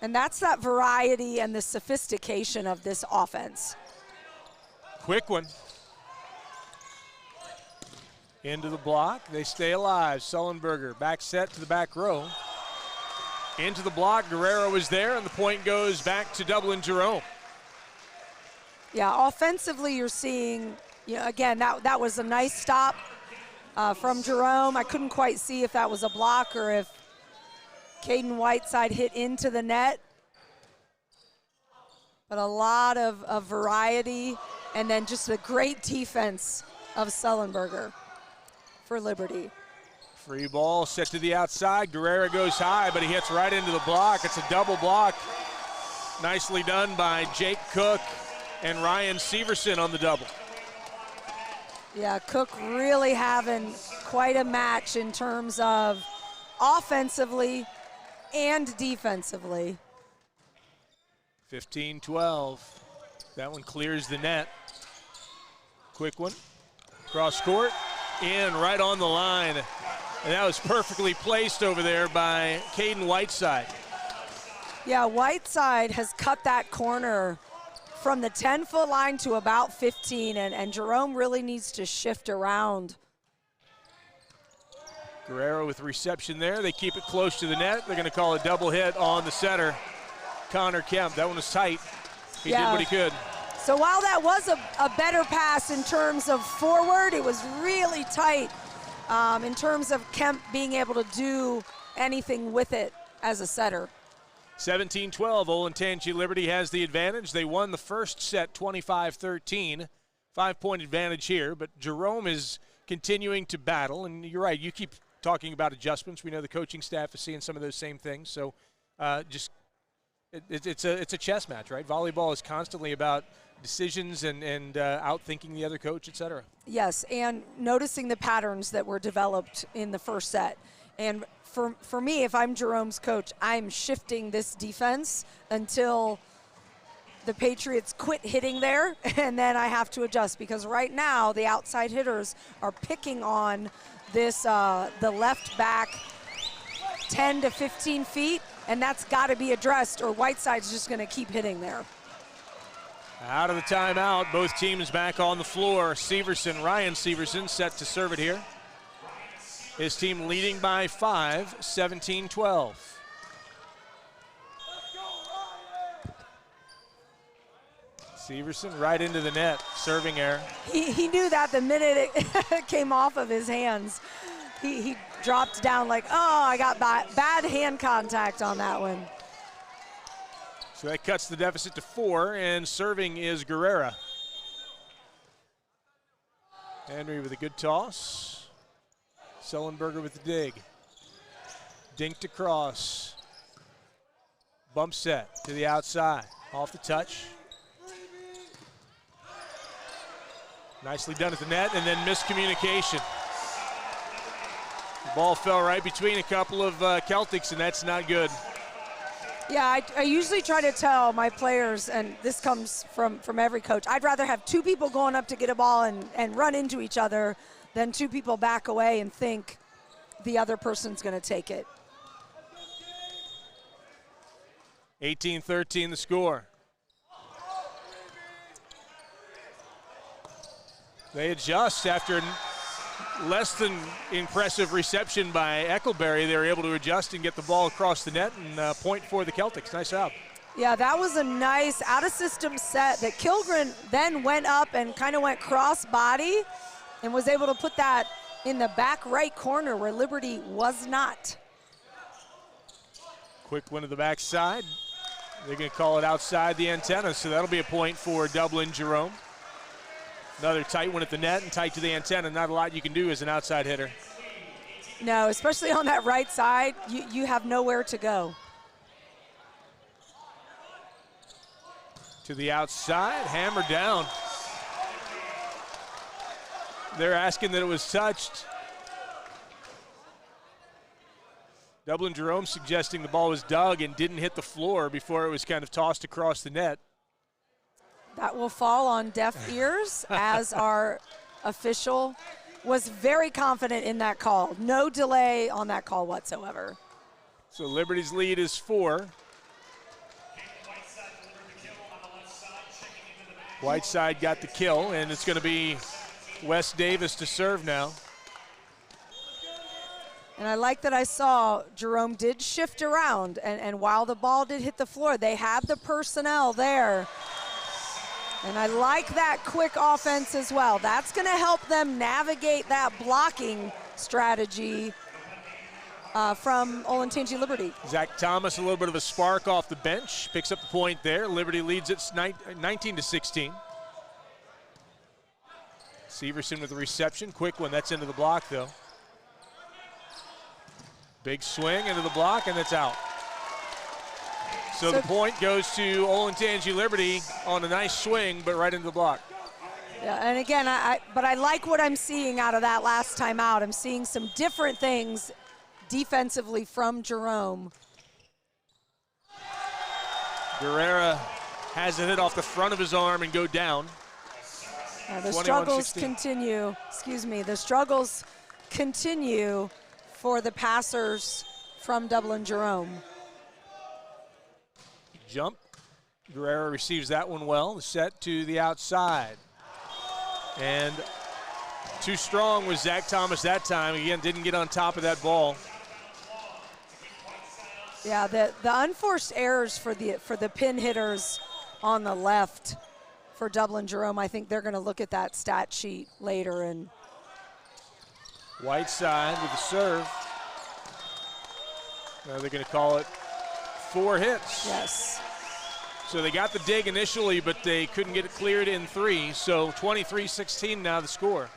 And that's that variety and the sophistication of this offense. Quick one. Into the block, they stay alive. Sullenberger, back set to the back row. Into the block, Guerrero was there, and the point goes back to Dublin Jerome. Yeah, offensively you're seeing, again, that was a nice stop from Jerome. I couldn't quite see if that was a block or if Caden Whiteside hit into the net. But a lot of variety, and then just a great defense of Sullenberger for Liberty. Free ball set to the outside. Guerrero goes high, but he hits right into the block. It's a double block. Nicely done by Jake Cook and Ryan Severson on the double. Yeah, Cook really having quite a match in terms of offensively and defensively. 15-12. That one clears the net. Quick one. Cross court. In right on the line. And that was perfectly placed over there by Caden Whiteside. Yeah, Whiteside has cut that corner from the 10-foot line to about 15, and Jerome really needs to shift around. Guerrero with reception there. They keep it close to the net. They're going to call a double hit on the setter, Connor Kemp. That one was tight. He did what he could. So while that was a better pass in terms of forward, it was really tight in terms of Kemp being able to do anything with it as a setter. 17-12, Olentangy Liberty has the advantage. They won the first set 25-13. 5-point advantage here, but Jerome is continuing to battle, and you're right, you keep talking about adjustments. We know the coaching staff is seeing some of those same things, so it's a chess match, right? Volleyball is constantly about decisions and outthinking the other coach, et cetera. Yes, and noticing the patterns that were developed in the first set. And for me, if I'm Jerome's coach, I'm shifting this defense until the Patriots quit hitting there, and then I have to adjust, because right now the outside hitters are picking on this the left back 10 to 15 feet, and that's got to be addressed, or Whiteside's just going to keep hitting there. Out of the timeout, both teams back on the floor. Ryan Severson set to serve it here. His team leading by 5, 17-12. Severson right into the net, serving error. He knew that the minute it came off of his hands. He dropped down like, oh, I got bad hand contact on that one. So that cuts the deficit to 4, and serving is Guerrera. Henry with a good toss. Sullenberger with the dig. Dinked across. Bump set to the outside. Off the touch. Nicely done at the net, and then miscommunication. The Ball fell right between a couple of Celtics, and that's not good. Yeah, I usually try to tell my players, and this comes from every coach, I'd rather have two people going up to get a ball and run into each other than two people back away and think the other person's going to take it. 18-13 the score. They adjust after less than impressive reception by Eckleberry. They were able to adjust and get the ball across the net and point for the Celtics. Nice job. Yeah, that was a nice out-of-system set that Kilgren then went up and kind of went cross-body and was able to put that in the back right corner where Liberty was not. Quick one to the backside. They're going to call it outside the antenna, so that'll be a point for Dublin Jerome. Another tight one at the net and tight to the antenna. Not a lot you can do as an outside hitter. No, especially on that right side, you have nowhere to go. To the outside, hammered down. They're asking that it was touched. Dublin Jerome suggesting the ball was dug and didn't hit the floor before it was kind of tossed across the net. That will fall on deaf ears, as our official was very confident in that call. No delay on that call whatsoever. So Liberty's lead is 4. Whiteside got the kill, and it's going to be Wes Davis to serve now. And I like that I saw Jerome did shift around, and while the ball did hit the floor, they have the personnel there. And I like that quick offense as well. That's going to help them navigate that blocking strategy from Olentangy Liberty. Zach Thomas, a little bit of a spark off the bench, picks up the point there. Liberty leads it 19-16. Severson with the reception, quick one, that's into the block though. Big swing into the block, and it's out. So the point goes to Olentangy Liberty on a nice swing, but right into the block. Yeah, and again, but I like what I'm seeing out of that last time out. I'm seeing some different things defensively from Jerome. Guerrera has it hit off the front of his arm and go down. The struggles continue. Excuse me. The struggles continue for the passers from Dublin Jerome. Jump. Guerrera receives that one well. The set to the outside. And too strong was Zach Thomas that time. Again, didn't get on top of that ball. Yeah, the unforced errors for the pin hitters on the left for Dublin Jerome, I think they're going to look at that stat sheet later. And Whiteside with the serve. Now they're going to call it 4 hits. Yes. So they got the dig initially, but they couldn't get it cleared in 3. So 23-16 now the score.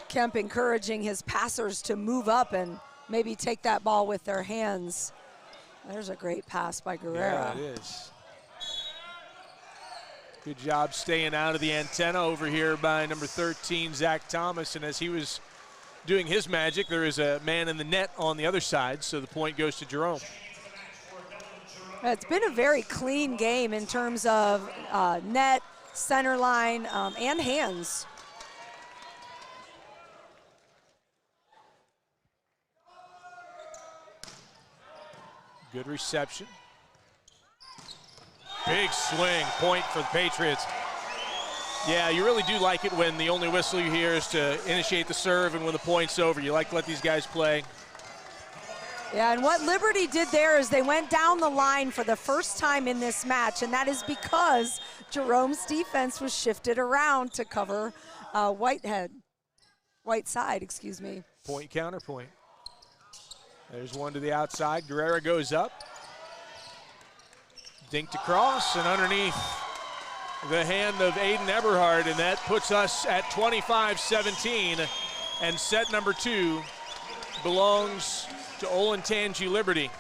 Kemp encouraging his passers to move up and maybe take that ball with their hands. There's a great pass by Guerrera. Yeah, it is. Good job staying out of the antenna over here by number 13, Zach Thomas. And as he was doing his magic, there is a man in the net on the other side, so the point goes to Jerome. It's been a very clean game in terms of net, center line, and hands. Good reception. Big swing, point for the Patriots. Yeah, you really do like it when the only whistle you hear is to initiate the serve, and when the point's over, you like to let these guys play. Yeah, and what Liberty did there is they went down the line for the first time in this match, and that is because Jerome's defense was shifted around to cover Whiteside, excuse me. Point, counterpoint. There's one to the outside. Guerrera goes up. Dinked across and underneath the hand of Aiden Eberhard, and that puts us at 25-17. And set number 2 belongs to Olentangy Liberty.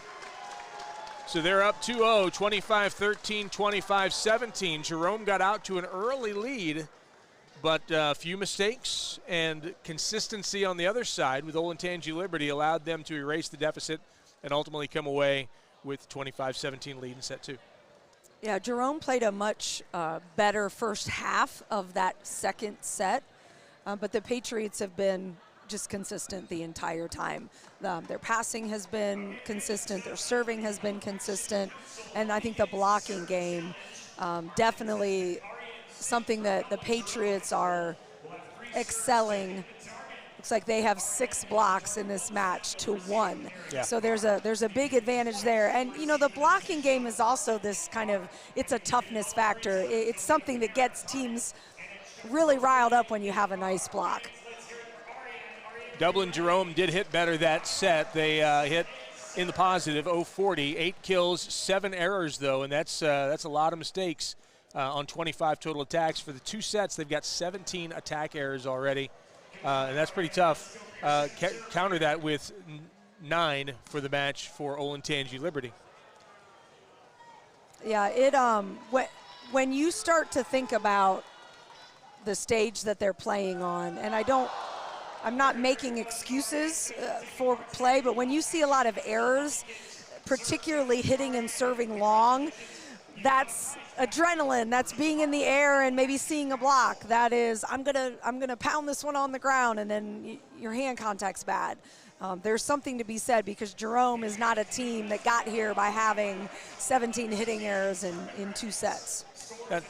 So they're up 2-0, 25-13, 25-17. Jerome got out to an early lead but a few mistakes and consistency on the other side with Olentangy Liberty allowed them to erase the deficit and ultimately come away with 25-17 lead in set 2. Yeah, Jerome played a much better first half of that second set, but the Patriots have been just consistent the entire time. Their passing has been consistent, their serving has been consistent, and I think the blocking game definitely something that the Patriots are excelling. Looks like they have 6 blocks in this match to 1. Yeah. So there's a big advantage there. And, you know, the blocking game is also this kind of, it's a toughness factor. It's something that gets teams really riled up when you have a nice block. Dublin Jerome did hit better that set. They hit in the positive, 0-40, 8 kills, 7 errors though, and that's a lot of mistakes on 25 total attacks. For the 2 sets, they've got 17 attack errors already. And that's pretty tough. Counter that with 9 for the match for Olentangy Liberty. Yeah, when you start to think about the stage that they're playing on, and I'm not making excuses for play, but when you see a lot of errors, particularly hitting and serving long, that's adrenaline. That's being in the air and maybe seeing a block. That is, I'm gonna pound this one on the ground, and then your hand contact's bad. There's something to be said because Jerome is not a team that got here by having 17 hitting errors in 2 sets.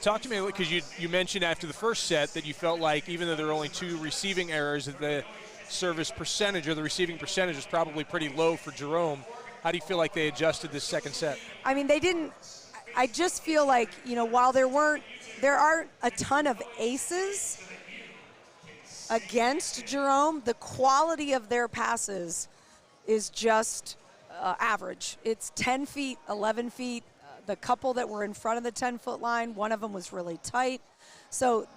Talk to me, because you mentioned after the first set that you felt like even though there were only 2 receiving errors, that the service percentage or the receiving percentage is probably pretty low for Jerome. How do you feel like they adjusted this second set? I mean, they didn't. I just feel like, you know, while there aren't a ton of aces against Jerome, the quality of their passes is just average. It's 10 feet, 11 feet. The couple that were in front of the 10-foot line, one of them was really tight. So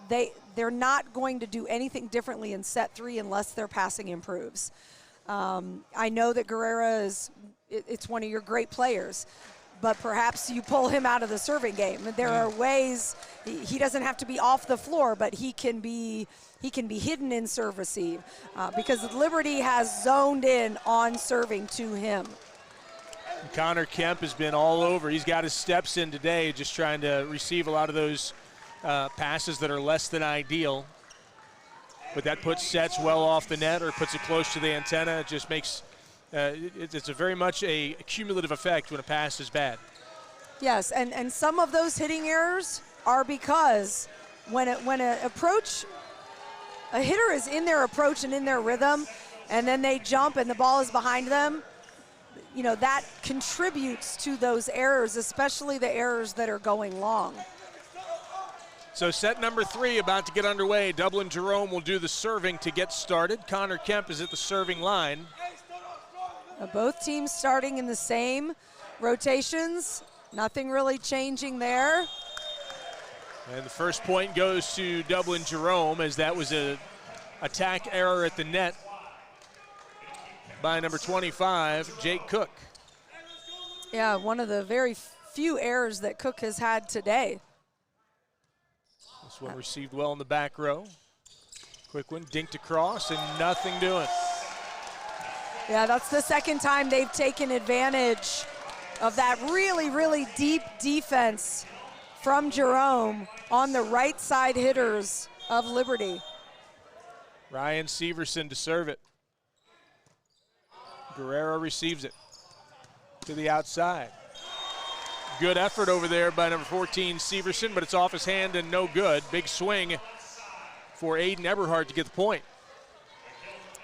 they're not going to do anything differently in set 3 unless their passing improves. I know that Guerrera it's one of your great players, but perhaps you pull him out of the serving game. There are ways he doesn't have to be off the floor, but he can be hidden in serve receive because Liberty has zoned in on serving to him. Connor Kemp has been all over. He's got his steps in today, just trying to receive a lot of those passes that are less than ideal. But that puts sets well off the net or puts it close to the antenna. It just makes it's a very much a cumulative effect when a pass is bad. Yes, and some of those hitting errors are because when a hitter is in their approach and in their rhythm, and then they jump and the ball is behind them, you know, that contributes to those errors, especially the errors that are going long. So set number 3 about to get underway. Dublin Jerome will do the serving to get started. Connor Kemp is at the serving line. Both teams starting in the same rotations. Nothing really changing there. And the first point goes to Dublin Jerome, as that was an attack error at the net by number 25, Jake Cook. Yeah, one of the very few errors that Cook has had today. This one received well in the back row. Quick one, dinked across, and nothing doing. Yeah, that's the second time they've taken advantage of that really, really deep defense from Jerome on the right side hitters of Liberty. Ryan Severson to serve it. Guerrero receives it to the outside. Good effort over there by number 14, Severson, but it's off his hand and no good. Big swing for Aiden Eberhardt to get the point.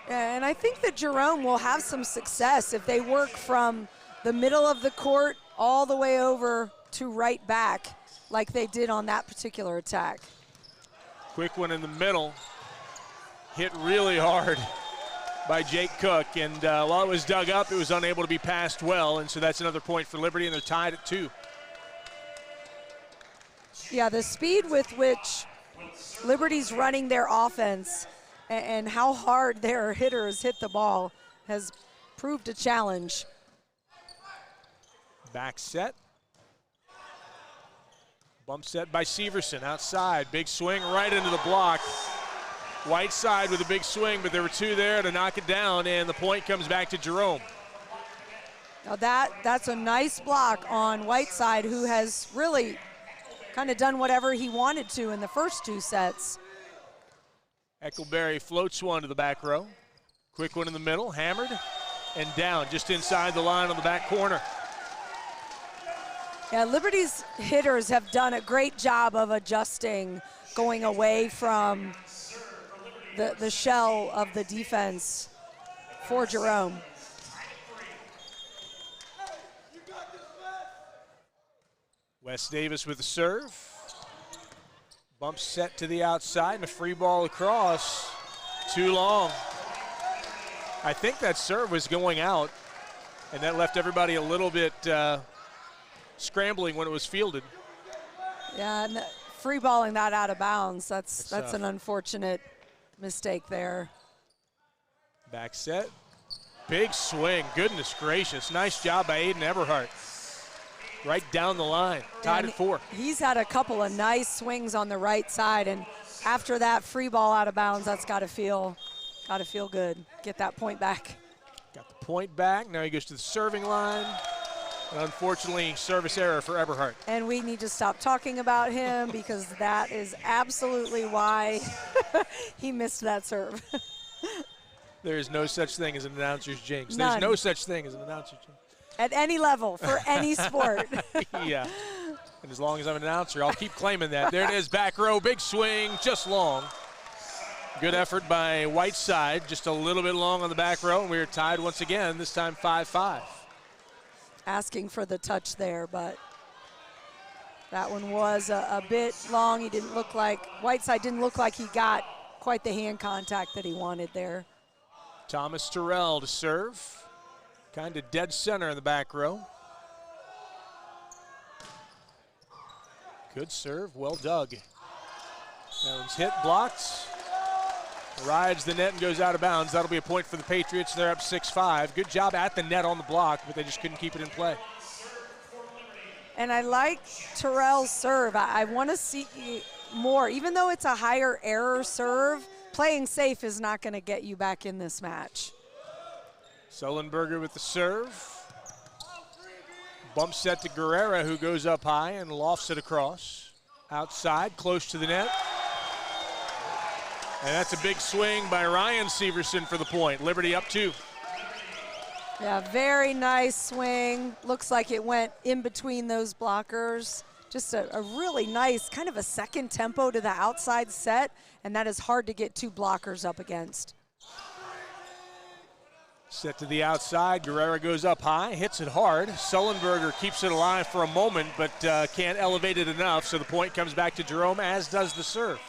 Yeah, and I think that Jerome will have some success if they work from the middle of the court all the way over to right back like they did on that particular attack. Quick one in the middle. Hit really hard by Jake Cook, and while it was dug up, it was unable to be passed well, and so that's another point for Liberty, and they're tied at 2. Yeah, the speed with which Liberty's running their offense and how hard their hitters hit the ball has proved a challenge. Back set. Bump set by Severson outside. Big swing right into the block. Whiteside with a big swing, but there were two there to knock it down, and the point comes back to Jerome. Now that's a nice block on Whiteside, who has really kind of done whatever he wanted to in the first two sets. Eckelberry floats one to the back row. Quick one in the middle, hammered, and down just inside the line on the back corner. Yeah, Liberty's hitters have done a great job of adjusting, going away from the shell of the defense for Jerome. Wes Davis with the serve. Bump set to the outside and a free ball across. Too long. I think that serve was going out, and that left everybody a little bit scrambling when it was fielded. Yeah, and free balling that out of bounds, that's an unfortunate mistake there. Back set. Big swing. Goodness gracious. Nice job by Aiden Eberhardt. Right down the line. Tied at 4. He's had a couple of nice swings on the right side, and after that free ball out of bounds, that's got to feel good. Get that point back. Got the point back. Now he goes to the serving line. And unfortunately, service error for Eberhardt. And we need to stop talking about him because that is absolutely why he missed that serve. There is no such thing as an announcer's jinx. None. There's no such thing as an announcer's jinx. At any level, for any sport. Yeah. And as long as I'm an announcer, I'll keep claiming that. There it is, back row, big swing, just long. Good effort by Whiteside, just a little bit long on the back row, and we are tied once again, this time 5-5. Asking for the touch there, but that one was a bit long. He didn't look like, Whiteside didn't look like he got quite the hand contact that he wanted there. Thomas Terrell to serve. Kind of dead center in the back row. Good serve, well dug. That one's hit, blocked. Rides the net and goes out of bounds. That'll be a point for the Patriots. They're up 6-5. Good job at the net on the block, but they just couldn't keep it in play. And I like Terrell's serve. I want to see more. Even though it's a higher error serve, playing safe is not going to get you back in this match. Sullenberger with the serve. Bump set to Guerrera, who goes up high and lofts it across. Outside, close to the net. And that's a big swing by Ryan Severson for the point. Liberty up 2. Yeah, very nice swing. Looks like it went in between those blockers. Just a really nice, kind of a second tempo to the outside set, and that is hard to get 2 blockers up against. Set to the outside, Guerrera goes up high, hits it hard. Sullenberger keeps it alive for a moment, but can't elevate it enough, so the point comes back to Jerome, as does the serve.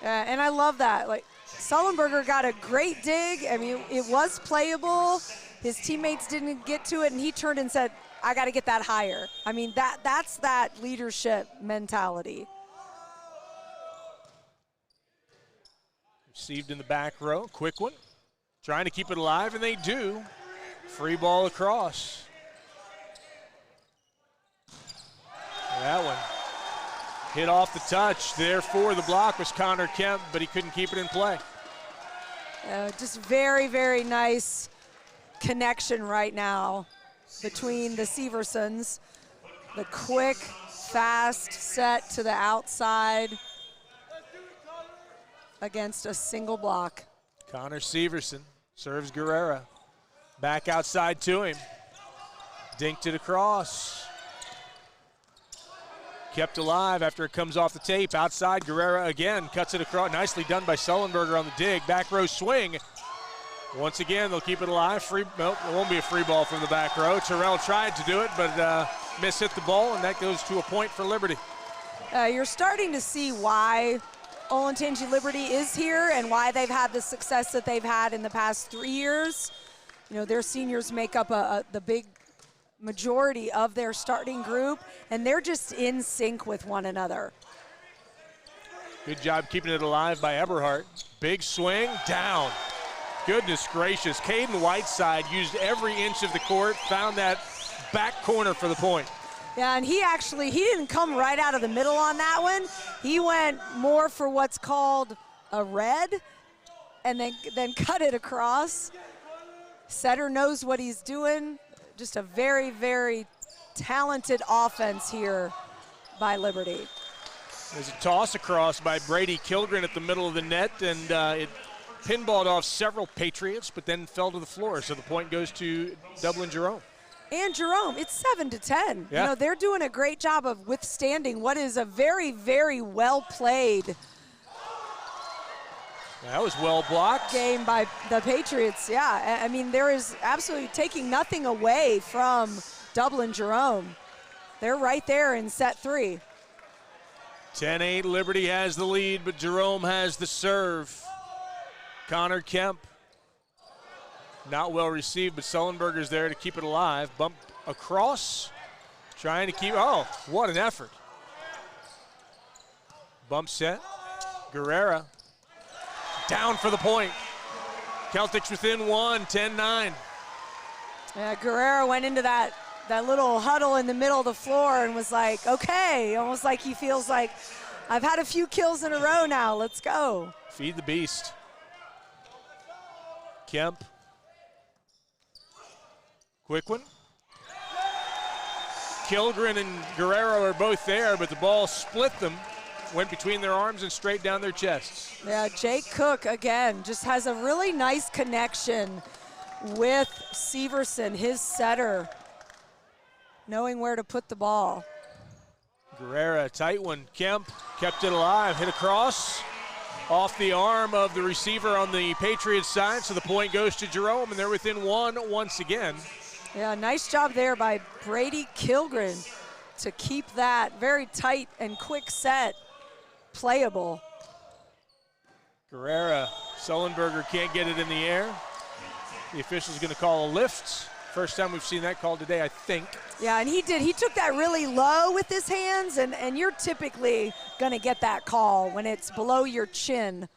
And I love that. Like, Sullenberger got a great dig. I mean, it was playable. His teammates didn't get to it, and he turned and said, I got to get that higher. I mean, that's that leadership mentality. Received in the back row, quick one. Trying to keep it alive, and they do. Free ball across. That one hit off the touch. Therefore, the block was Connor Kemp, but he couldn't keep it in play. Just very, very nice connection right now between the Seversons. The quick, fast set to the outside against a single block. Connor Severson serves Guerrera. Back outside to him. Dinked it across. Kept alive after it comes off the tape. Outside, Guerrera again cuts it across. Nicely done by Sullenberger on the dig. Back row swing. Once again, they'll keep it alive. Nope, it won't be a free ball from the back row. Terrell tried to do it, but miss-hit the ball, and that goes to a point for Liberty. You're starting to see why Olentangy Liberty is here and why they've had the success that they've had in the past 3 years. You know, their seniors make up the big majority of their starting group, and they're just in sync with one another. Good job keeping it alive by Eberhardt. Big swing, down. Goodness gracious, Caden Whiteside used every inch of the court, found that back corner for the point. Yeah, and he didn't come right out of the middle on that one. He went more for what's called a red and then cut it across. Setter knows what he's doing. Just a very, very talented offense here by Liberty. There's a toss across by Brady Kilgren at the middle of the net, and it pinballed off several Patriots, but then fell to the floor. So the point goes to Dublin Jerome. And Jerome, it's 7-10. Yeah. You know, they're doing a great job of withstanding what is a very, very well played That was well blocked. game by the Patriots. Yeah, I mean, there is absolutely taking nothing away from Dublin Jerome. They're right there in set 3. 10-8, Liberty has the lead, but Jerome has the serve. Connor Kemp, not well received, but Sullenberger's there to keep it alive. Bump across, trying to keep, oh, what an effort. Bump set, Guerrera, down for the point. Celtics within 1, 10-9. Yeah, Guerrero went into that little huddle in the middle of the floor and was like, okay, almost like he feels like, I've had a few kills in a row now, let's go. Feed the beast. Kemp. Quick one. Kilgren and Guerrero are both there, but the ball split them, went between their arms and straight down their chests. Yeah, Jake Cook, again, just has a really nice connection with Severson, his setter, knowing where to put the ball. Guerrera, tight one. Kemp kept it alive, hit across, off the arm of the receiver on the Patriots side, so the point goes to Jerome, and they're within 1 once again. Yeah, nice job there by Brady Kilgren to keep that very tight and quick set playable. Guerrera, Sullenberger can't get it in the air. The official's going to call a lift. First time we've seen that called today, I think. Yeah, and he did. He took that really low with his hands, and you're typically going to get that call when it's below your chin.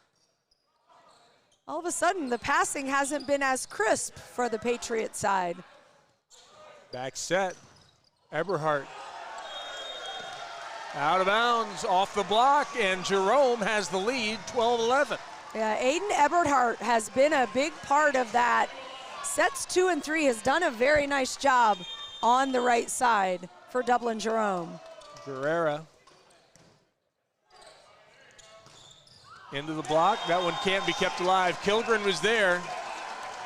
All of a sudden, the passing hasn't been as crisp for the Patriot side. Back set, Eberhardt. Out of bounds, off the block, and Jerome has the lead, 12-11. Yeah, Aiden Eberhardt has been a big part of that. Sets 2 and 3 has done a very nice job on the right side for Dublin Jerome. Guerrera. Into the block, that one can't be kept alive. Kilgren was there,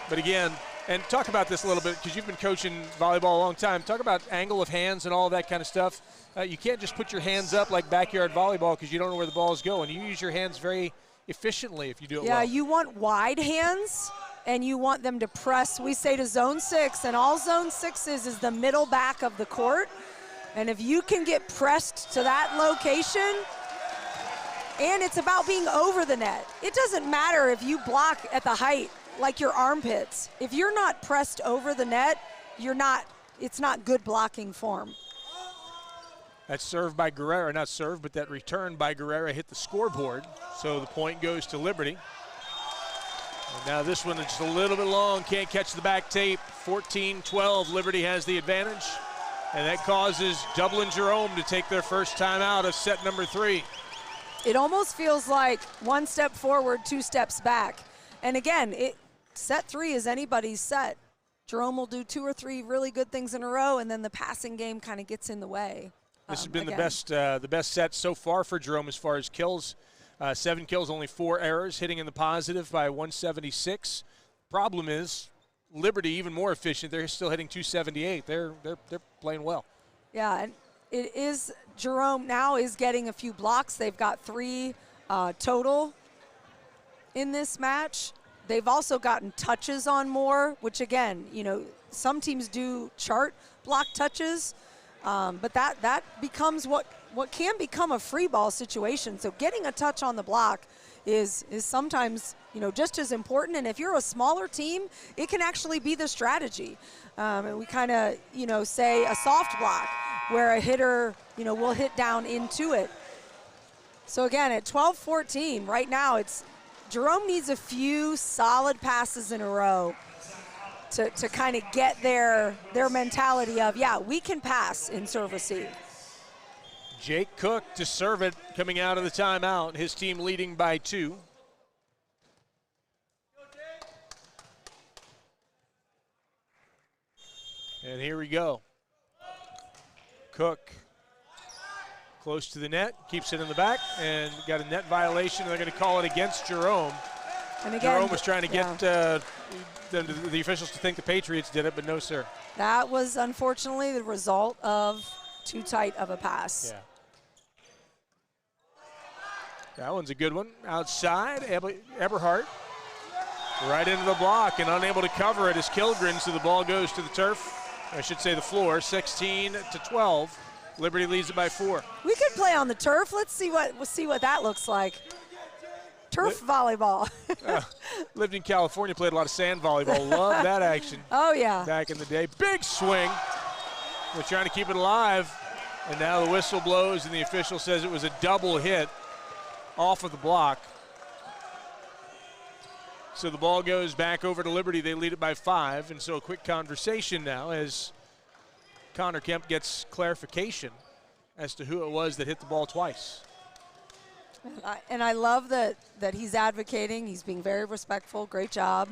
but again, and talk about this a little bit because you've been coaching volleyball a long time. Talk about angle of hands and all that kind of stuff. You can't just put your hands up like backyard volleyball because you don't know where the ball is going. You use your hands very efficiently if you do it well. Yeah, you want wide hands and you want them to press. We say to zone 6, and all zone 6 is the middle back of the court. And if you can get pressed to that location, and it's about being over the net. It doesn't matter if you block at the height like your armpits. If you're not pressed over the net, it's not good blocking form. That serve by Guerrera, not serve, but that return by Guerrera hit the scoreboard. So the point goes to Liberty. And now this one is just a little bit long, can't catch the back tape. 14-12, Liberty has the advantage. And that causes Dublin Jerome to take their first time out of set number 3. It almost feels like 1 step forward, 2 steps back. And again, set 3 is anybody's set. Jerome will do 2 or 3 really good things in a row, and then the passing game kind of gets in the way. This has been the best set so far for Jerome as far as kills. 7 kills, only 4 errors, hitting in the positive by 176. Problem is, Liberty even more efficient. They're still hitting 278. They're playing well. Yeah, and it is Jerome now is getting a few blocks. They've got 3 total in this match. They've also gotten touches on more, which again, some teams do chart block touches. But that becomes what can become a free ball situation. So getting a touch on the block is sometimes just as important. And if you're a smaller team, it can actually be the strategy. And we kind of say a soft block where a hitter will hit down into it. So again, at 12-14 right now, Jerome needs a few solid passes in a row. to kind of get their mentality of, yeah, we can pass in serve receive. Jake Cook to serve it coming out of the timeout. His team leading by 2. And here we go. Cook close to the net, keeps it in the back, and got a net violation. They're going to call it against Jerome. And again, Jerome was trying to get the officials to think the Patriots did it, but no, sir. That was unfortunately the result of too tight of a pass. Yeah. That one's a good one. Outside, Eberhardt right into the block and unable to cover it as Kilgren, so the ball goes to the turf. I should say the floor, 16-12. Liberty leads it by 4. We could play on the turf. Let's see what that looks like. Turf volleyball. Lived in California, played a lot of sand volleyball. Love that action. Oh, yeah. Back in the day. Big swing. They're trying to keep it alive. And now the whistle blows, and the official says it was a double hit off of the block. So the ball goes back over to Liberty. They lead it by 5. And so a quick conversation now as Connor Kemp gets clarification as to who it was that hit the ball twice. And I love that he's advocating. He's being very respectful. Great job.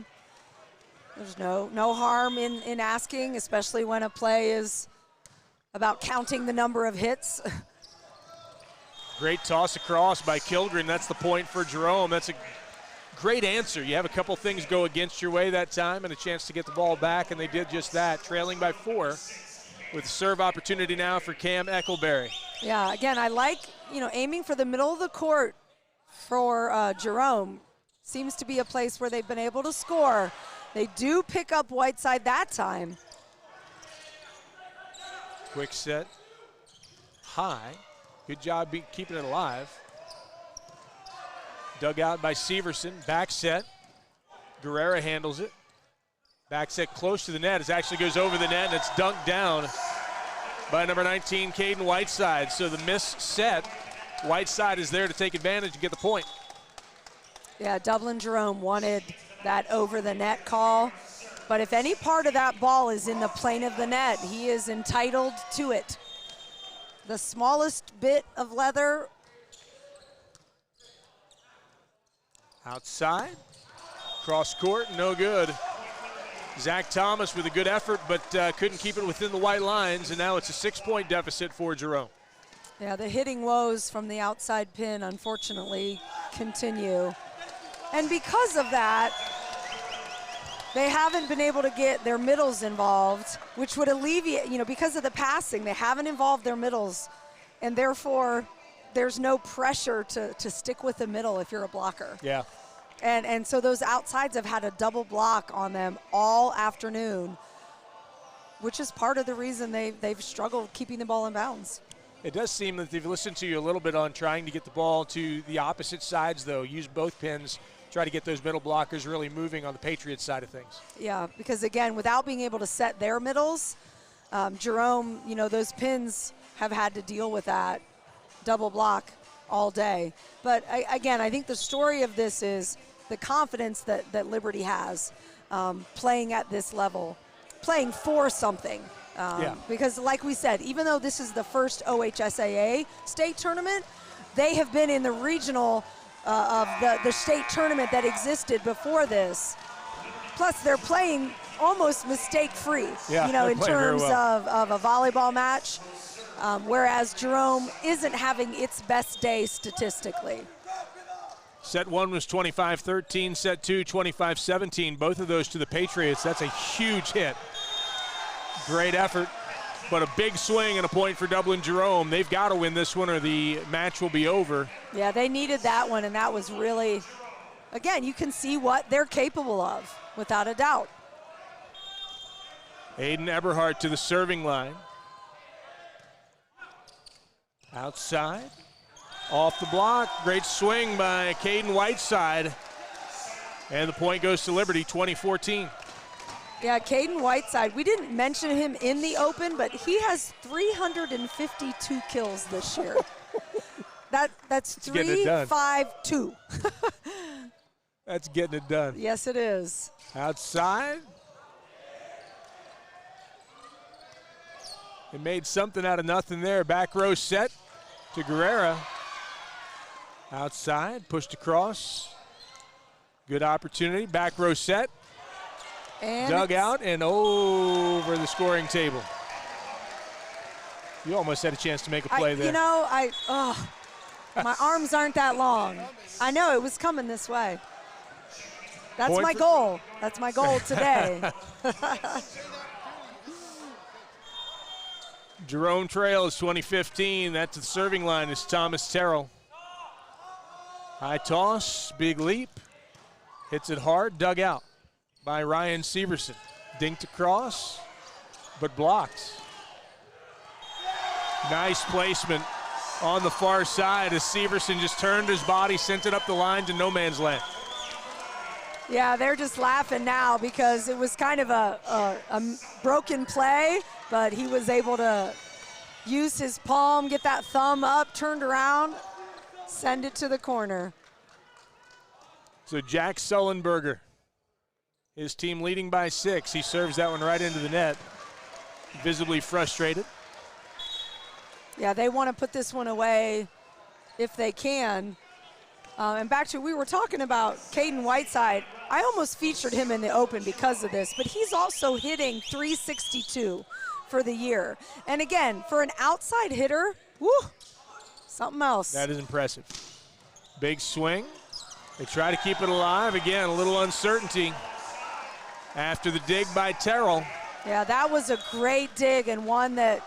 There's no harm in asking, especially when a play is about counting the number of hits. Great toss across by Kilgren. That's the point for Jerome. That's a great answer. You have a couple things go against your way that time and a chance to get the ball back, and they did just that, trailing by 4 with a serve opportunity now for Cam Eckelberry. Yeah, again, I like, aiming for the middle of the court for Jerome. Seems to be a place where they've been able to score. They do pick up Whiteside that time. Quick set, high. Good job keeping it alive. Dug out by Severson. Back set. Guerrera handles it. Back set close to the net. It actually goes over the net, and it's dunked down by number 19, Caden Whiteside. So the miss set, Whiteside is there to take advantage and get the point. Yeah, Dublin Jerome wanted that over the net call. But if any part of that ball is in the plane of the net, he is entitled to it. The smallest bit of leather. Outside, cross court, no good. Zach Thomas with a good effort, but couldn't keep it within the white lines, and now it's a 6-point deficit for Jerome. Yeah, the hitting woes from the outside pin, unfortunately, continue. And because of that, they haven't been able to get their middles involved, which would alleviate, because of the passing, they haven't involved their middles, and therefore there's no pressure to stick with the middle if you're a blocker. Yeah. And so those outsides have had a double block on them all afternoon, which is part of the reason they've struggled keeping the ball in bounds. It does seem that they've listened to you a little bit on trying to get the ball to the opposite sides, though. Use both pins, try to get those middle blockers really moving on the Patriots side of things. Yeah, because again, without being able to set their middles, Jerome, those pins have had to deal with that double block all day. But again, I think the story of this is the confidence that Liberty has playing at this level, playing for something. Because like we said, even though this is the first OHSAA state tournament, they have been in the regional of the state tournament that existed before this. Plus, they're playing almost mistake-free, in terms of a volleyball match, whereas Jerome isn't having its best day statistically. Set 1 was 25-13, set 2, 25-17. Both of those to the Patriots. That's a huge hit. Great effort, but a big swing and a point for Dublin Jerome. They've got to win this one or the match will be over. Yeah, they needed that one, and that was really, again, you can see what they're capable of, without a doubt. Aiden Eberhardt to the serving line. Outside, off the block, great swing by Caden Whiteside. And the point goes to Liberty, 2014. Yeah, Caden Whiteside, we didn't mention him in the Open, but he has 352 kills this year. That's 352. That's getting it done. Yes, it is. Outside, It made something out of nothing there. Back row set to Guerrera. Outside, pushed across. Good opportunity. Back row set. And dug out and over the scoring table. You almost had a chance to make a play there. You know, my arms aren't that long. I know, it was coming this way. That's my goal. That's my goal today. Jerome trails 2015. That's the serving line is Thomas Terrell. High toss, big leap. Hits it hard, dug out by Ryan Severson. Dinked across, but blocked. Nice placement on the far side as Severson just turned his body, sent it up the line to no man's land. Yeah, they're just laughing now because it was kind of a broken play, but he was able to use his palm, get that thumb up, turned around, send it to the corner. So Jack Sullenberger, his team leading by 6. He serves that one right into the net, visibly frustrated. Yeah, they want to put this one away if they can. And back to, we were talking about Caden Whiteside. I almost featured him in the Open because of this, but he's also hitting .362 for the year. And again, for an outside hitter, woo, something else. That is impressive. Big swing. They try to keep it alive. Again, a little uncertainty after the dig by Terrell. Yeah, that was a great dig and one that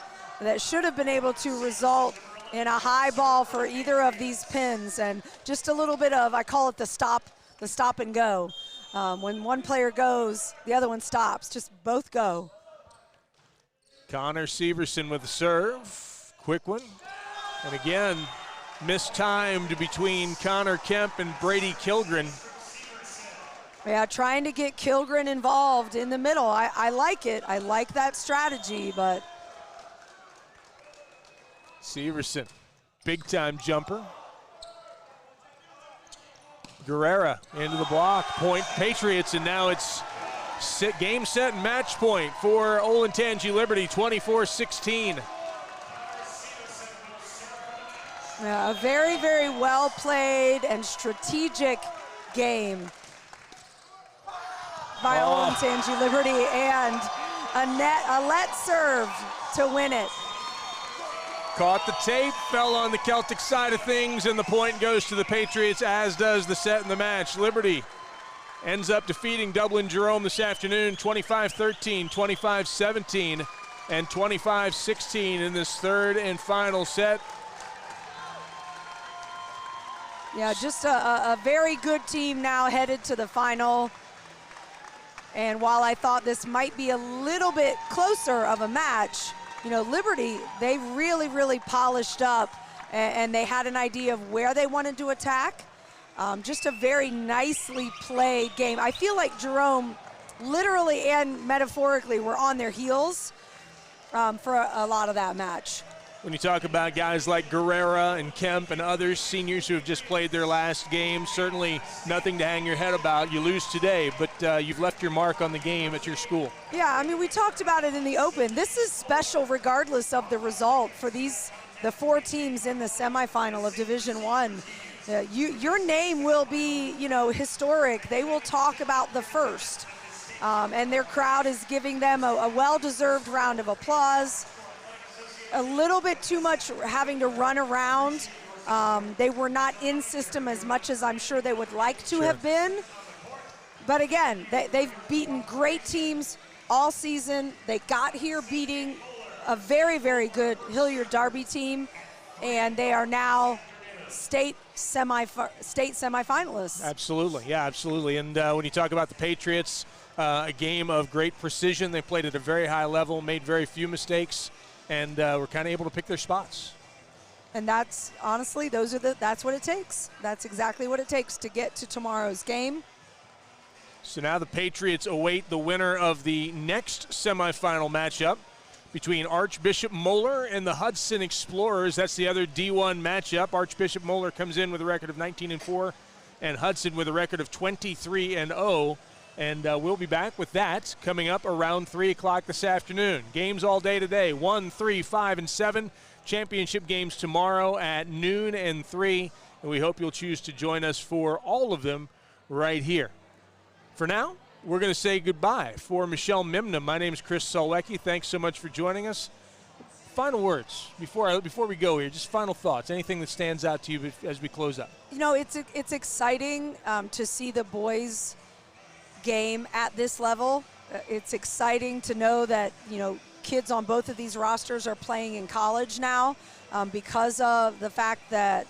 should have been able to result in a high ball for either of these pins, and just a little bit of, I call it the stop and go. When one player goes, the other one stops. Just both go. Connor Severson with the serve. Quick one. And again, mistimed between Connor Kemp and Brady Kilgren. Yeah, trying to get Kilgren involved in the middle. I like it. I like that strategy, but Severson, big-time jumper. Guerrera into the block. Point Patriots, and now it's game, set, and match point for Olentangy Liberty, 24-16. Yeah, a very, very well played and strategic game by Olentangy Liberty, and a let serve to win it. Caught the tape, fell on the Celtic side of things, and the point goes to the Patriots, as does the set in the match. Liberty ends up defeating Dublin Jerome this afternoon, 25-13, 25-17, and 25-16 in this third and final set. Yeah, just a very good team now headed to the final. And while I thought this might be a little bit closer of a match, you know, Liberty, they really, really polished up, and they had an idea of where they wanted to attack. Just a very nicely played game. I feel like Jerome, literally and metaphorically, were on their heels for a lot of that match. When you talk about guys like Guerrera and Kemp and others, seniors who have just played their last game, certainly nothing to hang your head about. You lose today, but you've left your mark on the game at your school. Yeah, I mean, we talked about it in the Open. This is special regardless of the result for the 4 teams in the semifinal of Division I. Your name will be, you know, historic. They will talk about the first. And their crowd is giving them a well-deserved round of applause. A little bit too much having to run around. They were not in system as much as I'm sure they would like to have been. But again, they've beaten great teams all season. They got here beating a very, very good Hilliard Derby team, and they are now state semifinalists. Absolutely, yeah, absolutely. And when you talk about the Patriots, a game of great precision. They played at a very high level, made very few mistakes, and were kind of able to pick their spots. And that's, honestly, that's what it takes. That's exactly what it takes to get to tomorrow's game. So now the Patriots await the winner of the next semifinal matchup between Archbishop Moeller and the Hudson Explorers. That's the other D1 matchup. Archbishop Moeller comes in with a record of 19-4, and Hudson with a record of 23-0. And we'll be back with that coming up around 3 o'clock this afternoon. Games all day today, 1, 3, 5, and 7. Championship games tomorrow at noon and 3. And we hope you'll choose to join us for all of them right here. For now, we're going to say goodbye. For Michelle Mimna, my name is Chris Solwecki. Thanks so much for joining us. Final words before we go here, just final thoughts, anything that stands out to you as we close up. You know, it's exciting to see the boys game at this level. It's exciting to know that, you know, kids on both of these rosters are playing in college now because of the fact that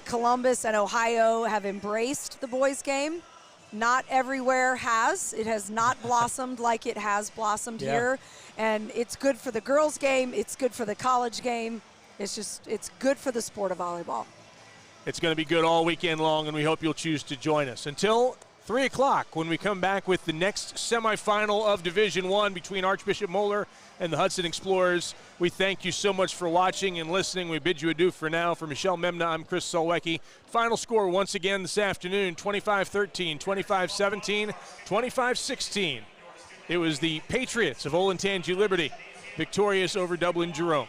Columbus and Ohio have embraced the boys game. Not everywhere has. It has not blossomed like it has blossomed here. And it's good for the girls game. It's good for the college game. It's good for the sport of volleyball. It's going to be good all weekend long, and we hope you'll choose to join us. Until 3 o'clock when we come back with the next semifinal of Division I between Archbishop Moeller and the Hudson Explorers. We thank you so much for watching and listening. We bid you adieu for now. For Michelle Mimna, I'm Chris Solwecki. Final score once again this afternoon, 25-13, 25-17, 25-16. It was the Patriots of Olentangy Liberty victorious over Dublin Jerome.